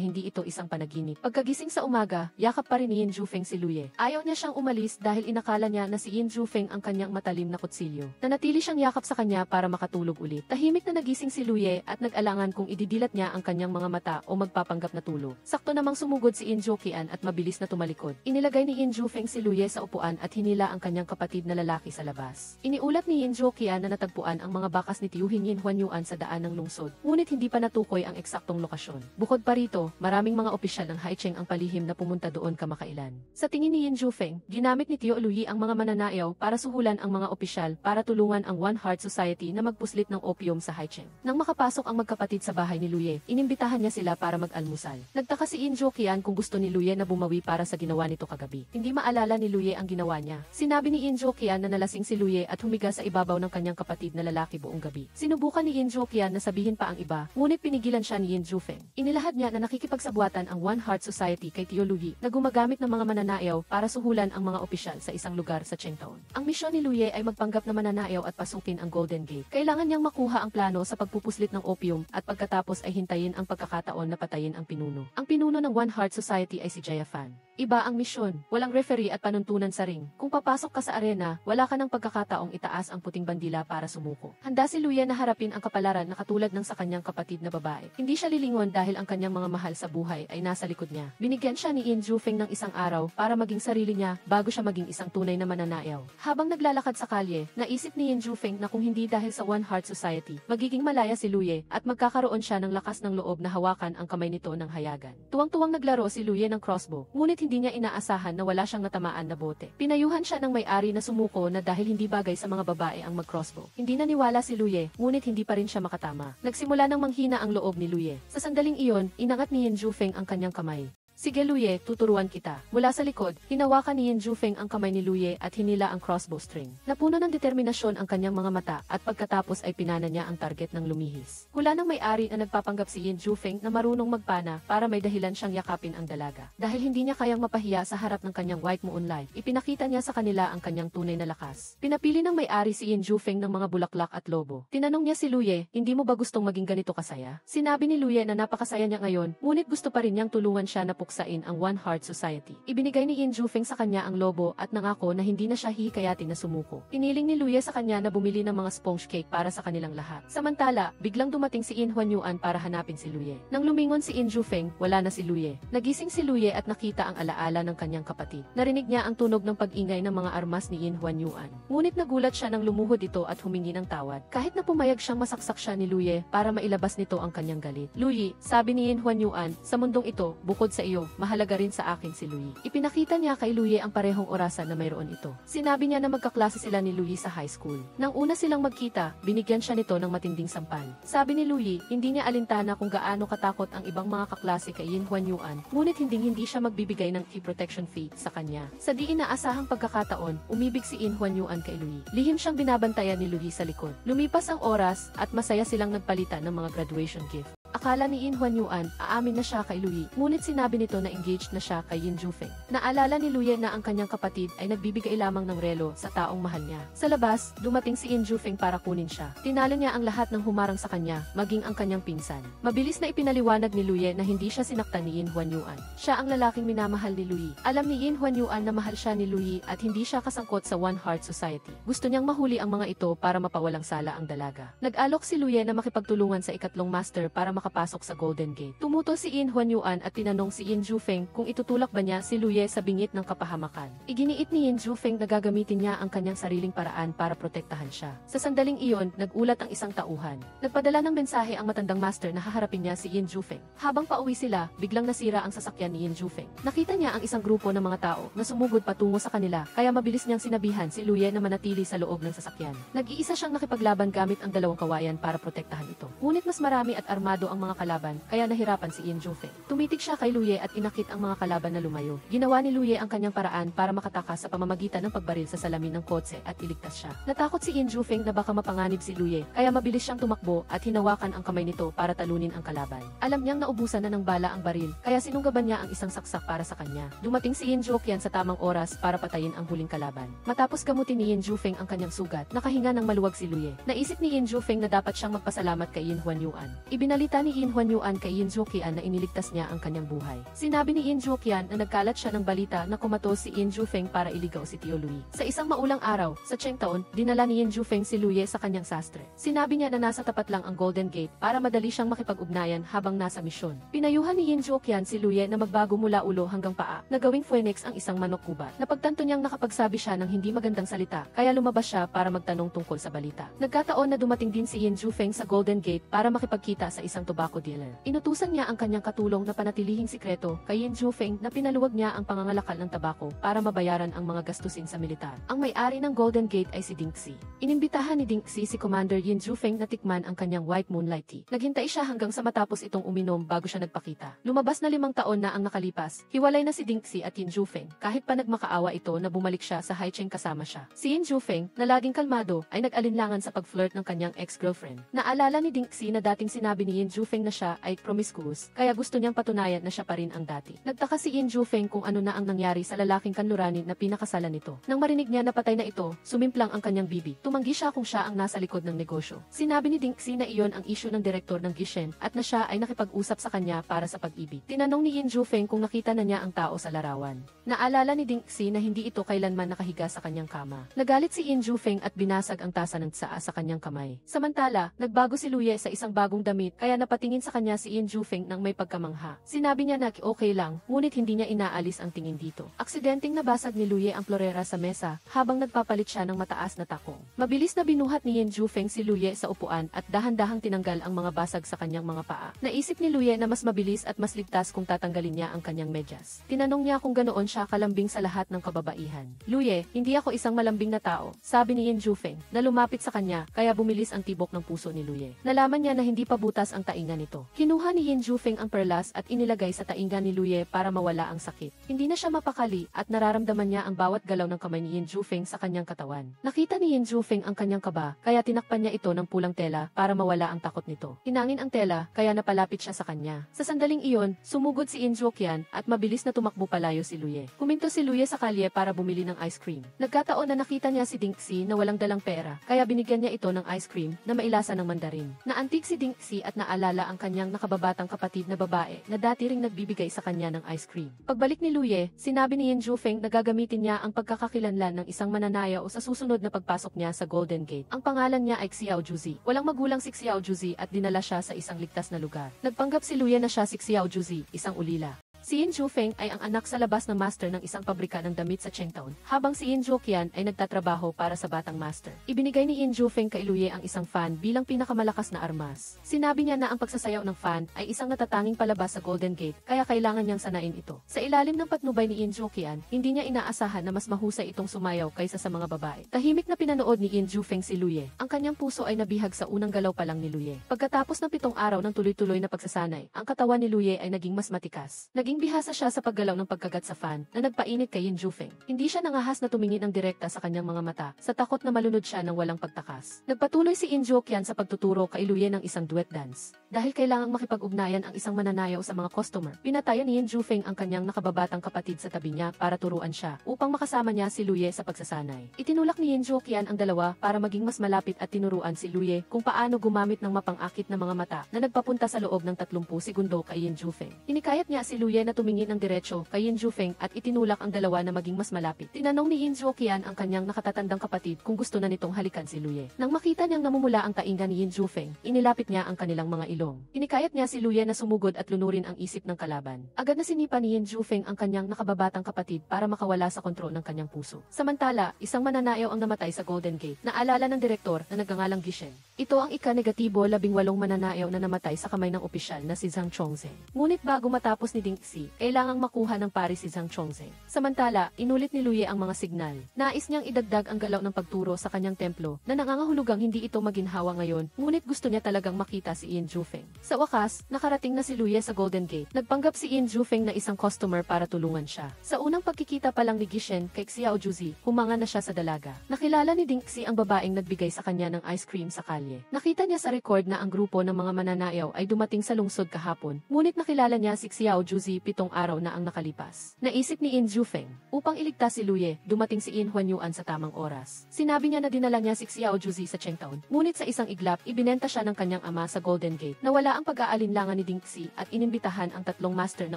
Speaker 1: hindi ito isang panaginip. Pagkagising sa umaga, yakap pa rin ni Yin Zhufeng si Luye. Ayaw niya siyang umalis dahil inakala niya na si Yin Zhufeng ang kanyang matalim na kutsilyo. Nanatili siyang yakap sa kanya para makatulog ulit. Tahimik na nagising si Luye at nag-alangan kung ididilat niya ang kanyang mga mata o magpapanggap na tulog. Sakto namang sumugod si Yin Zhoqian at mabilis na tumalikod. Inilagay ni Yin Zhufeng si Luye sa upuan at hinila ang kanyang kapatid na lalaki sa labas. Iniulat ni Yin Zhoqian na natagpuan ang mga bakas ni Tiyuhin Yin Huanyuan sa daan ng lungsod, ngunit hindi pa natukoy ang eksaktong lokasyon. Bukod pa rito, maraming mga opisyal ng Haicheng ang palihim na pumunta doon kamakailan. Sa tingin ni Yin Zhufeng, ginamit ni Tio Luyi ang mga mananayaw para suhulan ang mga opisyal para tulungan ang One Heart Society na magpuslit ng opium sa Haicheng. Nang makapasok ang magkapatid sa bahay ni Luye, inimbitahan niya sila para mag-almusal. Nagtaka si Yin Zhoqian kung gusto ni Luye na bumawi para sa ginawa nito kagabi. Hindi maalala ni Luye ang ginawa niya. Sinabi ni Yin Zhoqian na nalasing si Luye at humiga sa ibabaw ng kanyang kapatid na lalaki buong gabi. Sinubukan ni Yin Zhoqian na sabihin pa ang iba, ngunit pinigilan siya ni Yin Zhufeng. Inilahad niya na nakikipagsabuatan ang One Heart Society kay Tio Luyi na gumagamit ng mga mananayaw para suhulan ang mga opisyal sa isang lugar sa Chengtown. Ang misyon ni Luye ay magpanggap na mananayaw at pasukin ang Golden Gate. Kailangan niyang makuha ang plano sa pagpupuslit ng opium at pagkatapos ay hintayin ang pagkakataon na patayin ang pinuno. Ang pinuno ng One Heart Society ay si Jia Fan. Iba ang misyon, walang referee at panuntunan sa ring. Kung papasok ka sa arena, wala ka ng pagkakataong itaas ang puting bandila para sumuko. Handa si Luye na harapin ang kapalaran na katulad ng sa kanyang kapatid na babae. Hindi siya lilingon dahil ang kanyang mga mahal sa buhay ay nasa likod niya. Binigyan siya ni Yin Zhufeng ng isang araw para maging sarili niya bago siya maging isang tunay na mananayaw. Habang naglalakad sa kalye, naisip ni Yin Zhufeng na kung hindi dahil sa One Heart Society, magiging malaya si Luye at magkakaroon siya ng lakas ng loob na hawakan ang kamay nito ng hayagan. Tuwang-tuwang naglaro si Luye ng crossbow, ngunit hindi niya inaasahan na wala siyang natamaan na bote. Pinayuhan siya ng may-ari na sumuko na dahil hindi bagay sa mga babae ang mag-crossbow. Hindi naniwala si Luye, ngunit hindi pa rin siya makatama. Nagsimula ng manghina ang loob ni Luye. Sa sandaling iyon, inangat ni Yin Zhufeng ang kanyang kamay. Sige Luye, tuturuan kita. Mula sa likod, hinawakan ni Yin Zhufeng ang kamay ni Luye at hinila ang crossbow string. Napuno ng determinasyon ang kanyang mga mata at pagkatapos ay pinana niya ang target ng lumihis. Hula ng may-ari na nagpapanggap si Yin Zhufeng na marunong magpana para may dahilan siyang yakapin ang dalaga. Dahil hindi niya kayang mapahiya sa harap ng kanyang white moonlight, ipinakita niya sa kanila ang kanyang tunay na lakas. Pinapili ng may-ari si Yin Zhufeng ng mga bulaklak at lobo. Tinanong niya si Luye, hindi mo ba gustong maging ganito kasaya? Sinabi ni Luye na napakasaya niya ngayon, ngunit gusto pa rin niyang tulungan siya na puksain ang One Heart Society. Ibinigay ni Yin Zhufeng sa kanya ang lobo at nangako na hindi na siya hihikayatin na sumuko. Piniling ni Luye sa kanya na bumili ng mga sponge cake para sa kanilang lahat. Samantala, biglang dumating si Yin Huanyuan para hanapin si Luye. Nang lumingon si Yin Zhufeng, wala na si Luye. Nagising si Luye at nakita ang alaala ng kanyang kapatid. Narinig niya ang tunog ng pag-ingay ng mga armas ni Yin Huanyuan. Ngunit nagulat siya nang lumuhod ito at humingi ng tawad. Kahit na pumayag siyang masaksak siya ni Luye para mailabas nito ang kanyang galit. Luyi, sabi ni Yin Huanyuan, sa mundong ito, bukod sa iyo, mahalaga rin sa akin si Luyi. Ipinakita niya kay Luye ang parehong orasan na mayroon ito. Sinabi niya na magkaklase sila ni Luyi sa high school. Nang una silang magkita, binigyan siya nito ng matinding sampal. Sabi ni Luyi, hindi niya alintana kung gaano katakot ang ibang mga kaklase kay Yin Huanyuan, ngunit hindi siya magbibigay ng key protection fee sa kanya. Sa di inaasahang pagkakataon, umibig si Yin Huanyuan kay Luyi. Lihim siyang binabantayan ni Luyi sa likod. Lumipas ang oras at masaya silang nagpalitan ng mga graduation gift. Akala ni Yin Huanyuan, aamin na siya kay Luyi, ngunit sinabi nito na engaged na siya kay Yin Jufeng. Naalala ni Luyi na ang kanyang kapatid ay nagbibigay lamang ng relo sa taong mahal niya. Sa labas, dumating si Yin Jufeng para kunin siya. Tinalo niya ang lahat ng humarang sa kanya, maging ang kanyang pinsan. Mabilis na ipinaliwanag ni Luyi na hindi siya sinaktan ni Yin Huanyuan. Siya ang lalaking minamahal ni Luyi. Alam ni Yin Huanyuan na mahal siya ni Luyi at hindi siya kasangkot sa One Heart Society. Gusto niyang mahuli ang mga ito para mapawalang sala ang dalaga. Nag-alok si Luyi na makipagtulungan sa ikatlong master para makapasok sa Golden Gate. Tumuto si Yin Huanyuan at tinanong si Yin Jufeng kung itutulak ba niya si Luyi sa bingit ng kapahamakan. Iginiit ni Yin Jufeng na gagamitin niya ang kanyang sariling paraan para protektahan siya. Sa sandaling iyon, nagulat ang isang tauhan. Nagpadala ng mensahe ang matandang master na haharapin niya si Yin Jufeng. Habang pauwi sila, biglang nasira ang sasakyan ni Yin Jufeng. Nakita niya ang isang grupo ng mga tao na sumugod patungo sa kanila, kaya mabilis niyang sinabihan si Luyi na manatili sa loob ng sasakyan. Nag-iisa siyang nakipaglaban gamit ang dalawang kawayan para protektahan ito. Ngunit mas marami at armado ang mga kalaban, kaya nahirapan si Yin Jufeng. Tumitik siya kay Luyi at inakit ang mga kalaban na lumayo. Ginawa ni Luyi ang kanyang paraan para makatakas sa pamamagitan ng pagbaril sa salamin ng kotse at iligtas siya. Natakot si Yin Jufeng na baka mapanganib si Luyi, kaya mabilis siyang tumakbo at hinawakan ang kamay nito para talunin ang kalaban. Alam niyang naubusan na ng bala ang baril, kaya sinunggaban niya ang isang saksak para sa kanya. Dumating si Yin Jufeng sa tamang oras para patayin ang huling kalaban. Matapos gamutin ni Yin Jufeng ang kanyang sugat, nakahinga ng maluwag si Luyi. Naisip ni Yin Jufeng na dapat siyang magpasalamat kay Yin Huanyuan. Ibinalita ni Yin Huanyuan kay Yin Zhuqian na iniligtas niya ang kanyang buhay. Sinabi ni Yin Zhuqian na nagkalat siya ng balita na kumatos si Yin Jufeng para iligaw si Tio Luyi. Sa isang maulang araw, sa Chengtaon, dinala ni Yin Jufeng si Luyi sa kanyang sastre. Sinabi niya na nasa tapat lang ang Golden Gate para madali siyang makipag-ugnayan habang nasa misyon. Pinayuhan ni Yin Zhuqian si Luyi na magbago mula ulo hanggang paa, na gawing phoenix ang isang manok gubat. Napagtanto niyang nakapagsabi siya ng hindi magandang salita, kaya lumabas siya para magtanong tungkol sa balita. Nagkataon na dumating din si Yin Jufeng sa Golden Gate para makipagkita sa isang tobacco dealer. Inutusan niya ang kanyang katulong na panatilihing sikreto kay Yin Jufeng na pinaluwag niya ang pangangalakal ng tabako para mabayaran ang mga gastusin sa militar. Ang may-ari ng Golden Gate ay si Ding Xi. Inimbitahan ni Ding Xi si Commander Yin Jufeng na tikman ang kanyang White Moonlight Tea. Naghintay siya hanggang sa matapos itong uminom bago siya nagpakita. Lumabas na 5 taon na ang nakalipas. Hiwalay na si Ding Xi at Yin Jufeng. Kahit pa nagmakaawa ito na bumalik siya sa Haicheng kasama siya. Si Yin Jufeng, na laging kalmado, ay nag-alinlangan sa pag-flirt ng kanyang ex-girlfriend. Naalala ni Ding Xi na dating sinabi ni Yin Jufeng na siya ay promiscuous, kaya gusto niyang patunayan na siya pa rin ang dati. Nagtaka si Yin Jufeng kung ano na ang nangyari sa lalaking kanluranin na pinakasalan nito. Nang marinig niya na patay na ito, sumimplang ang kanyang bibi. Tumanggi siya kung siya ang nasa likod ng negosyo. Sinabi ni Ding Xi na iyon ang issue ng direktor ng Gishen at na siya ay nakipag-usap sa kanya para sa pag-ibig. Tinanong ni Yin Jufeng kung nakita na niya ang tao sa larawan. Naalala ni Ding Xi na hindi ito kailanman nakahiga sa kanyang kama. Nagalit si Yin Jufeng at binasag ang tasa ng tsaa sa kanyang kamay. Samantala, nagbago si Luyi sa isang bagong damit kaya napatingin sa kanya si Yin Jufeng nang may pagkamangha. Sinabi niya na okay lang, ngunit hindi niya inaalis ang tingin dito. Aksidenteng nabasag ni Luyi ang florera sa mesa habang nagpapalit siya ng mataas na takong. Mabilis na binuhat ni Yin Jufeng si Luyi sa upuan at dahan-dahang tinanggal ang mga basag sa kanyang mga paa. Naisip ni Luyi na mas mabilis at mas ligtas kung tatanggalin niya ang kanyang medyas. Tinanong niya kung ganoon siya kalambing sa lahat ng kababaihan. Luyi, hindi ako isang malambing na tao, sabi ni Yin Jufeng, na lumapit sa kanya, kaya bumilis ang tibok ng puso ni Luyi. Nalaman niya na hindi pa butas ang tainga nito. Kinuha ni Yin Jufeng ang perlas at inilagay sa tainga ni Luyi para mawala ang sakit. Hindi na siya mapakali at nararamdaman niya ang bawat galaw ng kamay ni Yin Jufeng sa kanyang katawan. Nakita ni Yin Jufeng ang kanyang kaba, kaya tinakpan niya ito ng pulang tela para mawala ang takot nito. Hinangin ang tela, kaya napalapit siya sa kanya. Sa sandaling iyon, sumugod si Yin Zhuqian at mabilis na tumakbo palayo si Luyi. Huminto si Luyi sa kalye para bumili ng ice cream. Nagkataon na nakita niya si Ding Xi na walang dalang pera, kaya binigyan niya ito ng ice cream na mailasa ng mandarin. Naantig si Ding Xi at naalala ang kanyang nakababatang kapatid na babae na dati ring nagbibigay sa kanya ng ice cream. Pagbalik ni Luyi, sinabi ni Yin Jufeng na gagamitin niya ang pagkakakilanlan ng isang mananayaw sa susunod na pagpasok niya sa Golden Gate. Ang pangalan niya ay Xiao Juzi. Walang magulang si Xiao Juzi at dinala siya sa isang ligtas na lugar. Nagpanggap si Luyi na siya si Xiao Juzi, isang ulila. Si Yin Jufeng ay ang anak sa labas na master ng isang pabrika ng damit sa Chengtaon, habang si Yin Zhuqian ay nagtatrabaho para sa batang master. Ibinigay ni Yin Jufeng kay Luyi ang isang fan bilang pinakamalakas na armas. Sinabi niya na ang pagsasayaw ng fan ay isang natatanging palabas sa Golden Gate, kaya kailangan niyang sanain ito. Sa ilalim ng patnubay ni Yin Zhuqian, hindi niya inaasahan na mas mahusay itong sumayaw kaysa sa mga babae. Tahimik na pinanood ni Yin Jufeng si Luyi. Ang kanyang puso ay nabihag sa unang galaw pa lang ni Luyi. Pagkatapos ng 7 araw ng tuloy-tuloy na pagsasanay, ang katawan ni Luyi ay naging mas matikas. Naging Naging bihasa siya sa paggalaw ng pagkagat sa fan na nagpainit kay Yin Jufeng. Hindi siya nangahas na tumingin ng direkta sa kanyang mga mata sa takot na malunod siya ng walang pagtakas. Nagpatuloy si Yin Jokian sa pagtuturo kay Luye ng isang duet dance. Dahil kailangang makipag-ugnayan ang isang mananayaw sa mga customer, pinatayan ni Yin Jufeng ang kanyang nakababatang kapatid sa tabi niya para turuan siya upang makasama niya si Luye sa pagsasanay. Itinulak ni Yin Jokian ang dalawa para maging mas malapit at tinuruan si Luye kung paano gumamit ng mapang-akit na mga mata na nagpapunta sa loob ng 30 segundo kay Yin Jufeng. Hinikayat niya si Luye na tumingin ng diretsyo kay Yin Jufeng at itinulak ang dalawa na maging mas malapit. Tinanong ni Yin Jokian ang kanyang nakatatandang kapatid kung gusto na nitong halikan si Luye. Nang makita niyang namumula ang tainga ni Yin Jufeng, inilapit niya ang kanilang mga ilong. Hinikayat niya si Luye na sumugod at lunurin ang isip ng kalaban. Agad na sinipa ni Yin Jufeng ang kanyang nakababatang kapatid para makawala sa kontrol ng kanyang puso. Samantala, isang mananayaw ang namatay sa Golden Gate. Naalala ng direktor na nagngangalang Gishen. Ito ang ika-negatibo 18 mananayaw na namatay sa kamay ng opisyal na si Zhang Chongzhen. Ngunit bago matapos ni Ding Xi, kailangang makuha ng pari si Zhang Chongzhen. Samantala, inulit ni Luye ang mga signal. Nais niyang idagdag ang galaw ng pagturo sa kanyang templo na nangangahulugang hindi ito maginhawa ngayon, ngunit gusto niya talagang makita si Yin Jufeng. Sa wakas, nakarating na si Luye sa Golden Gate. Nagpanggap si Yin Jufeng na isang customer para tulungan siya. Sa unang pagkikita pa lang ni Gishen kay Xiao Juzi, humanga na siya sa dalaga. Nakilala ni Ding Xi ang babaeng nagbigay sa kanya ng ice cream sa kalye. Nakita niya sa record na ang grupo ng mga mananayaw ay dumating sa lungsod kahapon, ngunit nakilala niya si Xiao Juzi 7 araw na ang nakalipas. Naisip ni Yin Jufeng, upang iligtas si Luye, dumating si Yin Huanyuan sa tamang oras. Sinabi niya na dinala niya si Xiao Juzi sa Chengtown, ngunit sa isang iglap, ibinenta siya ng kanyang ama sa Golden Gate. Nawala ang pag-aalinlangan ni Ding Xi at inimbitahan ang 3 master na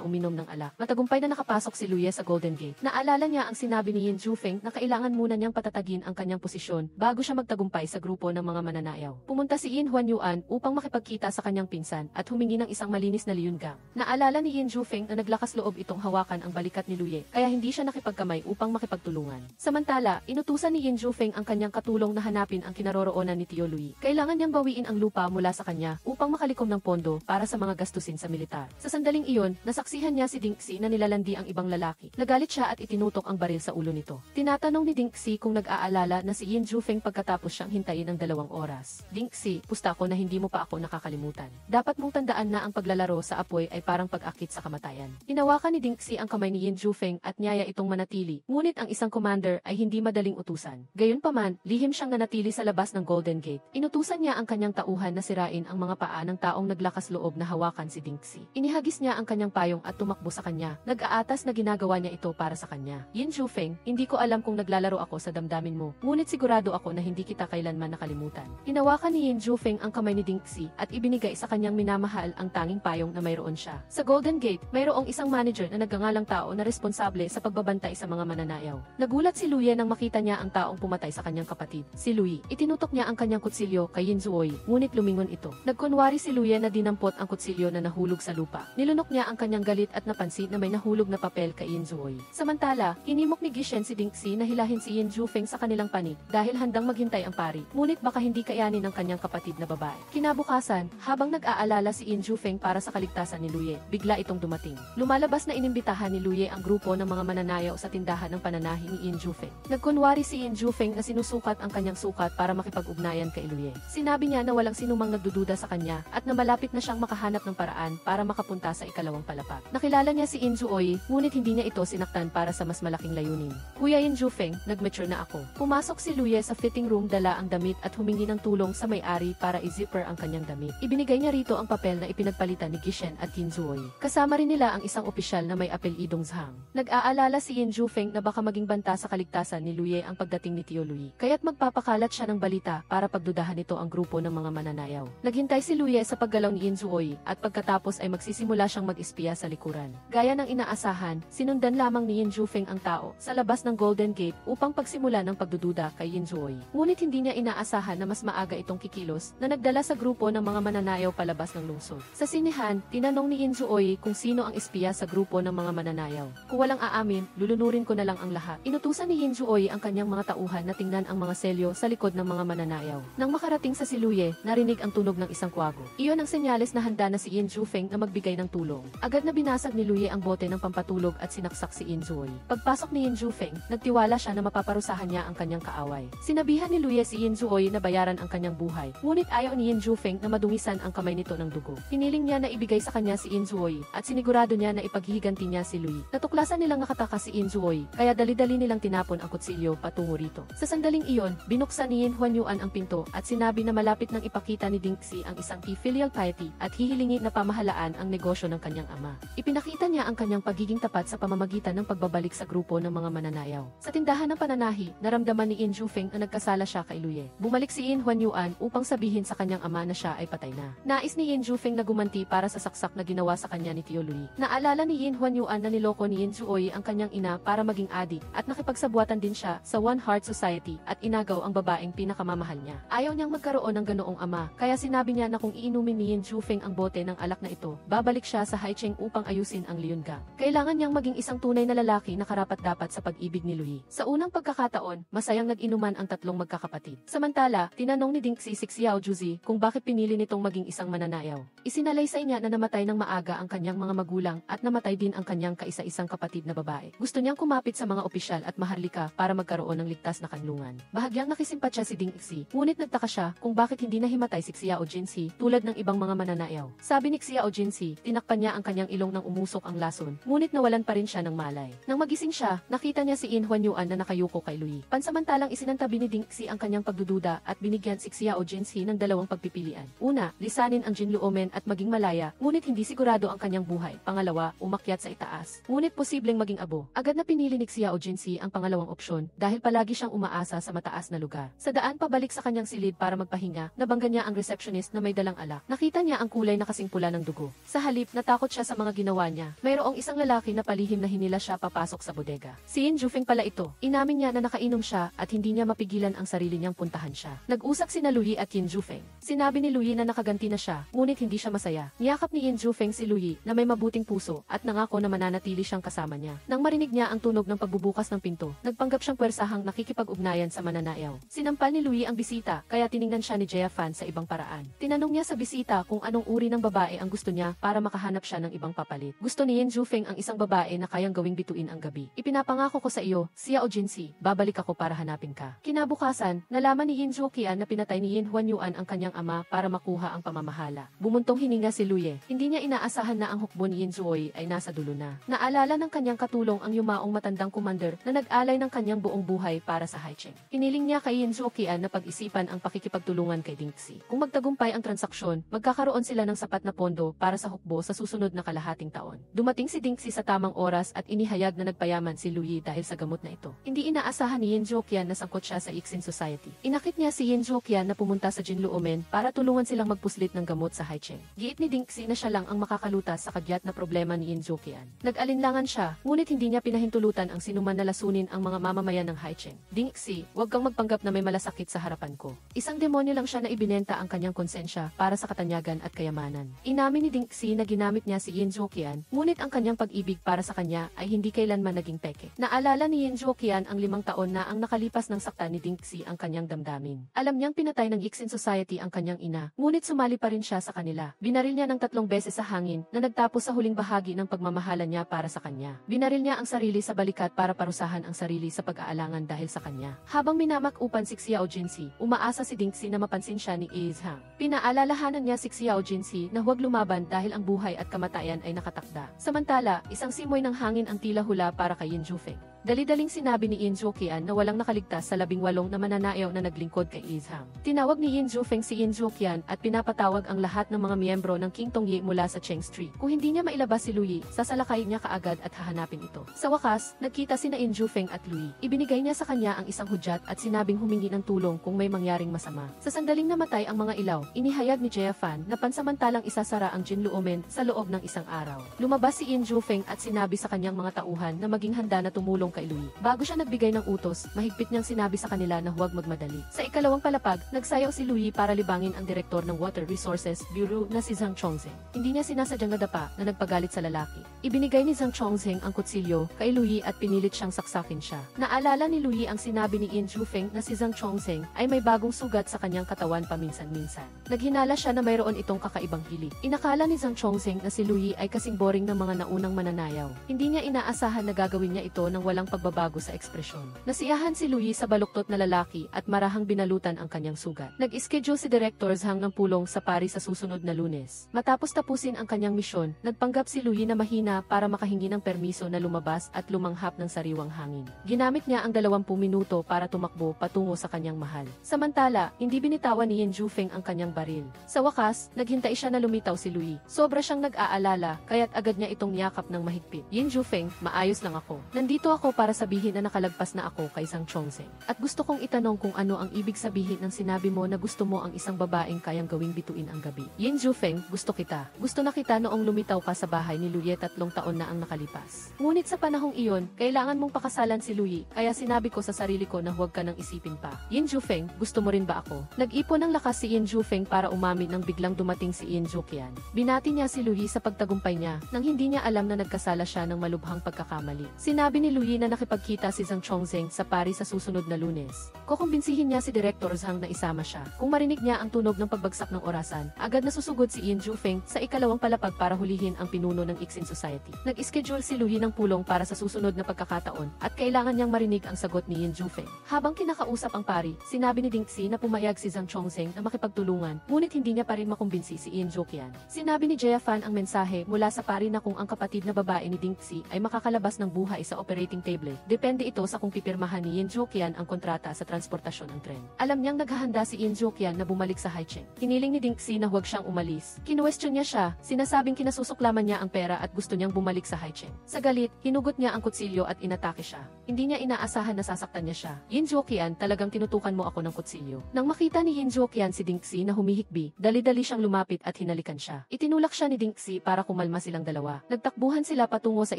Speaker 1: uminom ng alak. Matagumpay na nakapasok si Luye sa Golden Gate. Naalala niya ang sinabi ni Yin Jufeng na kailangan muna niyang patatagin ang kanyang posisyon bago siya magtagumpay sa grupo ng mga mananayaw. Pumunta si Yin Huanyuan upang makipagkita sa kanyang pinsan at humingi ng isang malinis na liyunggang. Naalala ni Yin Jufeng na naglakas loob itong hawakan ang balikat ni Luye, kaya hindi siya nakipagkamay upang makipagtulungan. Samantala, inutusan ni Yin Jufeng ang kanyang katulong na hanapin ang kinaroroonan ni Tio Lui. Kailangan niyang bawiin ang lupa mula sa kanya upang makalikom ng pondo para sa mga gastusin sa militar. Sa sandaling iyon, nasaksihan niya si Ding Xi na nilalandi ang ibang lalaki. Nagalit siya at itinutok ang baril sa ulo nito. Tinatanong ni Ding Xi kung nag-aalala na si Yin Jufeng pagkatapos siyang hintayin ng 2 oras. Ding Xi, pusta ko na hindi mo pa ako nakakalimutan. Dapat mong tandaan na ang paglalaro sa apoy ay parang pag-akit sa kamatayan. Hinawakan ni Ding Xi ang kamay ni Yin Jufeng at niyaya itong manatili, ngunit ang isang commander ay hindi madaling utusan. Gayunpaman, lihim siyang nanatili sa labas ng Golden Gate. Inutusan niya ang kanyang tauhan na sirain ang mga paa ng taong naglakas loob na hawakan si Ding Xi. Inihagis niya ang kanyang payong at tumakbo sa kanya. Nag-aatas na ginagawa niya ito para sa kanya. Yin Jufeng, hindi ko alam kung naglalaro ako sa damdamin mo, ngunit sigurado ako na hindi kita kailanman nakalimutan. Hinawakan ni Yin Jufeng ang kamay ni Ding Xi at ibinigay sa kanyang minamahal ang tanging payong na mayroon siya. Sa Golden Gate, mayroong isang manager na nagngangalang tao na responsable sa pagbabantay sa mga mananayaw. Nagulat si Luye nang makita niya ang taong pumatay sa kanyang kapatid, si Lui. Itinutok niya ang kanyang kutsilyo kay Yin Zuoy, ngunit lumingon ito. Nagkunwari si Luye na dinampot ang kutsilyo na nahulog sa lupa. Nilunok niya ang kanyang galit at napansin na may nahulog na papel kay Yin Zuoy. Samantala, hinimok ni Gishen si Ding Xi na hilahin si Yin Jufeng sa kanilang panig dahil handang maghintay ang pari, ngunit baka hindi kayanin ng kanyang kapatid na babae. Kinabukasan, habang nag-aalala si Yin Jufeng para sa kaligtasan ni Luye, bigla itong dumating. Lumalabas na inimbitahan ni Luye ang grupo ng mga mananayaw sa tindahan ng pananahi ni Yin Jufeng. Nagkunwari si Yin Jufeng na sinusukat ang kanyang sukat para makipag-ugnayan kay Luye. Sinabi niya na walang sinumang nagdududa sa kanya at na malapit na siyang makahanap ng paraan para makapunta sa ikalawang palapag. Nakilala niya si Yin Zuoy, ngunit hindi niya ito sinaktan para sa mas malaking layunin. Kuya Yin Jufeng, nag-mature na ako. Pumasok si Luye sa fitting room, dala ang damit at humingi ng tulong sa may-ari para i-zipper ang kanyang damit. Ibinigay niya rito ang papel na ipinagpalitan ni Gishen at Yin Zuoy. Kasama rin nila ang isang opisyal na may apelyidong Zhang. Nag-aalala si Yin Jufeng na baka maging banta sa kaligtasan ni Luye ang pagdating ni Tio Lui. Kaya't magpapakalat siya ng balita para pagdudahan nito ang grupo ng mga mananayaw. Naghintay si Luye sa paggalaw ni Yin Zuoy at pagkatapos ay magsisimula siyang mag-espiya sa likuran. Gaya ng inaasahan, sinundan lamang ni Yin Jufeng ang tao sa labas ng Golden Gate upang pagsimula ng pagdududa kay Yin Zuoy. Ngunit hindi niya inaasahan na mas maaga itong kikilos na nagdala sa grupo ng mga mananayaw palabas ng lungsod. Sa sinihan, tinanong ni Yin Zuoy kung sino ang espiya sa grupo ng mga mananayaw. Kung walang aamin, lulunurin ko na lang ang lahat. Inutusan ni Yin Zuoy ang kanyang mga tauhan na tingnan ang mga selyo sa likod ng mga mananayaw. Nang makarating sa si Luye, narinig ang tunog ng isang kwago. Iyon ang senyales na handa na si Yin Jufeng na magbigay ng tulong. Agad na binasag ni Luye ang bote ng pampatulog at sinaksak si Yin Zuoy. Pagpasok ni Yin Jufeng, nagtiwala siya na mapaparusahan niya ang kanyang kaaway. Sinabihan ni Luye si Yin Zuoy na bayaran ang kanyang buhay, ngunit ayaw ni Yin Jufeng na madungisan ang kamay nito ng dugo. Hiniling niya na ibigay sa kanya si Yin Zuoy at sinigurado planado niya na ipaghihiganti niya si Louie. Natuklasan nilang nakatakas si In Zuoy, kaya dali-dali nilang tinapon ang kutsilyo patungo rito. Sa sandaling iyon, binuksan ni Yin Huanyuan ang pinto at sinabi na malapit nang ipakita ni Ding Xi ang isang filial piety at hihilingi na pamahalaan ang negosyo ng kanyang ama. Ipinakita niya ang kanyang pagiging tapat sa pamamagitan ng pagbabalik sa grupo ng mga mananayaw. Sa tindahan ng pananahi, naramdaman ni In Jufeng na nagkasala siya kay Louie. Bumalik si Yin Huanyuan upang sabihin sa kanyang ama na siya ay patay na. Nais ni Yin Jufeng na gumanti para sa saksak na ginawa sa kanya ni Tio Louie. Naalala ni Yin Huanyuan na niloko ni Yin Zuoy ang kanyang ina para maging adik at nakipagsabuatan din siya sa One Heart Society at inagaw ang babaeng pinakamamahal niya. Ayaw niyang magkaroon ng ganoong ama, kaya sinabi niya na kung iinumin ni Yin Jufeng ang bote ng alak na ito, babalik siya sa Haicheng upang ayusin ang Leongang. Kailangan niyang maging isang tunay na lalaki na karapat-dapat sa pag-ibig ni Louie. Sa unang pagkakataon, masayang nag-inuman ang tatlong magkakapatid. Samantala, tinanong ni Ding Xi si Xiao Juzi kung bakit pinili nitong maging isang mananayaw. Isinalaysay niya na namatay ng maaga ang kanyang mga magulang at namatay din ang kanyang kaisa-isang kapatid na babae. Gusto niyang kumapit sa mga opisyal at maharlika para magkaroon ng ligtas na kanlungan. Bahagyang nakisimpatya si Ding Xi, ngunit nagtaka siya kung bakit hindi nahimatay si Xiao Jinsi tulad ng ibang mga mananayaw. Sabi ni Xiao Jinsi, tinakpan niya ang kanyang ilong nang umusok ang lason, ngunit nawalan pa rin siya ng malay. Nang magising siya, nakita niya si In Huanyuan na nakayuko kay Louie. Pansamantalang isinantabi ni Ding Xi ang kanyang pagdududa at binigyan si Xiao Jinsi ng dalawang pagpipilian. Una, lisanin ang Jinluomen at maging malaya, ngunit hindi sigurado ang kanyang buhay. Pangalawa, umakyat sa itaas, ngunit posibleng maging abo. Agad na pinili ni Xiao Jinsi ang pangalawang opsyon dahil palagi siyang umaasa sa mataas na lugar. Sa daan pabalik sa kanyang silid para magpahinga, nabangga niya ang receptionist na may dalang alak. Nakita niya ang kulay na kasing pula ng dugo. Sa halip, natakot siya sa mga ginawa niya. Mayroong isang lalaki na palihim na hinila siya papasok sa bodega. Si Yin Jufeng pala ito. Inamin niya na nakainom siya at hindi niya mapigilan ang sarili niyang puntahan siya. Nag-usap sina Louie at Yin Jufeng. Sinabi ni Louie na nakaganti na siya, ngunit hindi siya masaya. Niyakap ni Yin Jufeng si Louie na may mabuting puso at nangako na mananatili siyang kasama niya. Nang marinig niya ang tunog ng pagbubukas ng pinto, nagpanggap siyang pwersahang nakikipag-ugnayan sa mananayaw. Sinampal ni Louie ang bisita, kaya tiningnan siya ni Jia Fan sa ibang paraan. Tinanong niya sa bisita kung anong uri ng babae ang gusto niya para makahanap siya ng ibang papalit. Gusto ni Yin Jufeng ang isang babae na kayang gawing bituin ang gabi. Ipinapangako ko sa iyo, Xiao Jinsi, babalik ako para hanapin ka. Kinabukasan, nalaman ni Yin Zuoqian na pinatay ni Yin Huanyuan ang kanyang ama para makuha ang pamamahala. Bumuntong hininga si Louie. Hindi niya inaasahan na ang hukbo ni Yin Zuoy ay nasa dulo na. Naalala ng kanyang katulong ang yumaong matandang commander na nag-alay ng kanyang buong buhay para sa Haicheng. Hiniling niya kay Yin Zuoqian na pag-isipan ang pakikipagtulungan kay Ding Xi. Kung magtagumpay ang transaksyon, magkakaroon sila ng sapat na pondo para sa hukbo sa susunod na kalahating taon. Dumating si Ding Xi sa tamang oras at inihayag na nagpayaman si Louie dahil sa gamot na ito. Hindi inaasahan ni Yin Zuoqian na sangkot siya sa Ixin Society. Inakit niya si Yin Zuoqian na pumunta sa Jinluomen para tulungan silang magpuslit ng gamot sa Haicheng. Giit ni Ding Xi na siya lang ang makakalutas sa kagyat na problema ni Yin Zuoqian. Nag-alinlangan siya, ngunit hindi niya pinahintulutan ang sinuman na lasunin ang mga mamamayan ng Haicheng. Ding Xi, huwag kang magpanggap na may malasakit sa harapan ko. Isang demonyo lang siya na ibinenta ang kanyang konsensya para sa katanyagan at kayamanan. Inamin ni Ding Xi na ginamit niya si Yin Zuoqian, ngunit ang kanyang pag-ibig para sa kanya ay hindi kailanman naging peke. Naalala ni Yin Zuoqian ang 5 taon na ang nakalipas ng sakta ni Ding Xi ang kanyang damdamin. Alam niyang pinatay ng Ixin Society ang kanyang ina, ngunit sumali pa rin siya sa kanila. Binaril niya ng 3 beses sa hangin na nagtapos sa huling bahagi ng pagmamahala niya para sa kanya. Binaril niya ang sarili sa balikat para parusahan ang sarili sa pag-aalangan dahil sa kanya. Habang minamak-upan si Xiao Jinsi, umaasa si Ding Xi na mapansin siya ni Yi Zhang. Pinaalalahanan niya si Xiao Jinsi na huwag lumaban dahil ang buhay at kamatayan ay nakatakda. Samantala, isang simoy ng hangin ang tila hula para kay Yin Jufeng. Dali-daling sinabi ni Yin Zuoqian na walang nakaligtas sa 18 na mananayaw na naglingkod kay Yi Zhang. Tinawag ni Yin Jufeng si Yin Zuoqian at pinapatawag ang lahat ng mga miyembro ng King Tongyi mula sa Cheng Street. Kung hindi niya mailabas si Louie, sasalakayin niya kaagad at hahanapin ito. Sa wakas, nagkita sina Yin Jufeng at Louie. Ibinigay niya sa kanya ang isang hudyat at sinabing humingi ng tulong kung may mangyaring masama. Sa sandaling namatay ang mga ilaw, inihayag ni Jia Fan na pansamantalang isasara ang Jinluomen sa loob ng isang araw. Lumabas si Yin Jufeng at sinabi sa kanyang mga tauhan na maging handa na tumulong kay Louie. Bago siya nagbigay ng utos, mahigpit niyang sinabi sa kanila na huwag magmadali. Sa ikalawang palapag, nagsayaw si Louie para libangin ang direktor ng Water Resources Bureau na si Zhang Chongzheng. Hindi niya sinasadyang nadapa na nagpagalit sa lalaki. Ibinigay ni Zhang Chongzheng ang kutsilyo kay Louie at pinilit siyang saksakin siya. Naalala ni Louie ang sinabi ni Yin Jufeng na si Zhang Chongzheng ay may bagong sugat sa kanyang katawan paminsan-minsan. Naghinala siya na mayroon itong kakaibang hilig. Inakala ni Zhang Chongzheng na si Louie ay kasing boring ng mga naunang mananayaw. Hindi niya inaasahan na gagawin niya ito ng walang walang pagbabago sa ekspresyon. Nasiyahan si Louie sa baluktot na lalaki at marahang binalutan ang kanyang sugat. Nag-schedule si Director Zhang ng pulong sa Paris sa susunod na Lunes. Matapos tapusin ang kanyang misyon, nagpanggap si Louie na mahina para makahingi ng permiso na lumabas at lumanghap ng sariwang hangin. Ginamit niya ang 20 minuto para tumakbo patungo sa kanyang mahal. Samantala, hindi binitawan ni Yin Jufeng ang kanyang baril. Sa wakas, naghintay siya na lumitaw si Louie. Sobra siyang nag-aalala, kaya't agad niya itong yakap ng mahigpit. Yin Jufeng, maayos lang ako. Nandito ako para sabihin na nakalagpas na ako kay Zhang Chongzheng. At gusto kong itanong kung ano ang ibig sabihin ng sinabi mo na gusto mo ang isang babaeng kayang gawing bituin ang gabi. Yin Jufeng, gusto kita. Gusto na kita noong lumitaw ka sa bahay ni Louie 3 taon na ang nakalipas. Ngunit sa panahong iyon, kailangan mong pakasalan si Louie, kaya sinabi ko sa sarili ko na huwag ka nang isipin pa. Yin Jufeng, gusto mo rin ba ako? Nag-ipon ng lakas si Yin Jufeng para umamin nang biglang dumating si Yin Juqian. Binati niya si Louie sa pagtagumpay niya, nang hindi niya alam na nagkasala siya ng malubhang pagkakamali. Sinabi ni Louie na nakipagkita si Zhang Chongzheng sa Paris sa susunod na Lunes. Kukumbinsihin niya si Director Zhang na isama siya. Kung marinig niya ang tunog ng pagbagsak ng orasan, agad nasusugod si Yin Jufeng sa ikalawang palapag para hulihin ang pinuno ng Ixin Society. Nag-schedule si Louie ng pulong para sa susunod na pagkakataon at kailangan niyang marinig ang sagot ni Yin Jufeng. Habang kinakausap ang pari, sinabi ni Ding Xi na pumayag si Zhang Chongzheng na makipagtulungan, ngunit hindi niya pa rin makumbinsi si Yin Juqian. Sinabi ni Jia Fan ang mensahe mula sa pari na kung ang kapatid na babae ni Ding Xi ay makakalabas ng buhay sa operating table, depende ito sa kung pipirmahan ni Yin Juqian ang kontrata sa transportasyon ng tren. Alam niyang naghahanda si Yin Juqian na bumalik sa Haicheng. Hiniling ni Ding Xi na huwag siyang umalis. Kinuwestiyon niya siya, sinasabing kinasusuklaman niya ang pera at gusto niyang bumalik sa Haicheng. Sa galit, hinugot niya ang kutsilyo at inatake siya. Hindi niya inaasahan na sasaktan niya siya. Yin Juqian, talagang tinutukan mo ako ng kutsilyo. Nang makita ni Yin Juqian si Ding Xi na humihikbi, dali-dali siyang lumapit at hinalikan siya. Itinulak siya ni Ding Xi para kumalma silang dalawa. Nagtakbuhan sila patungo sa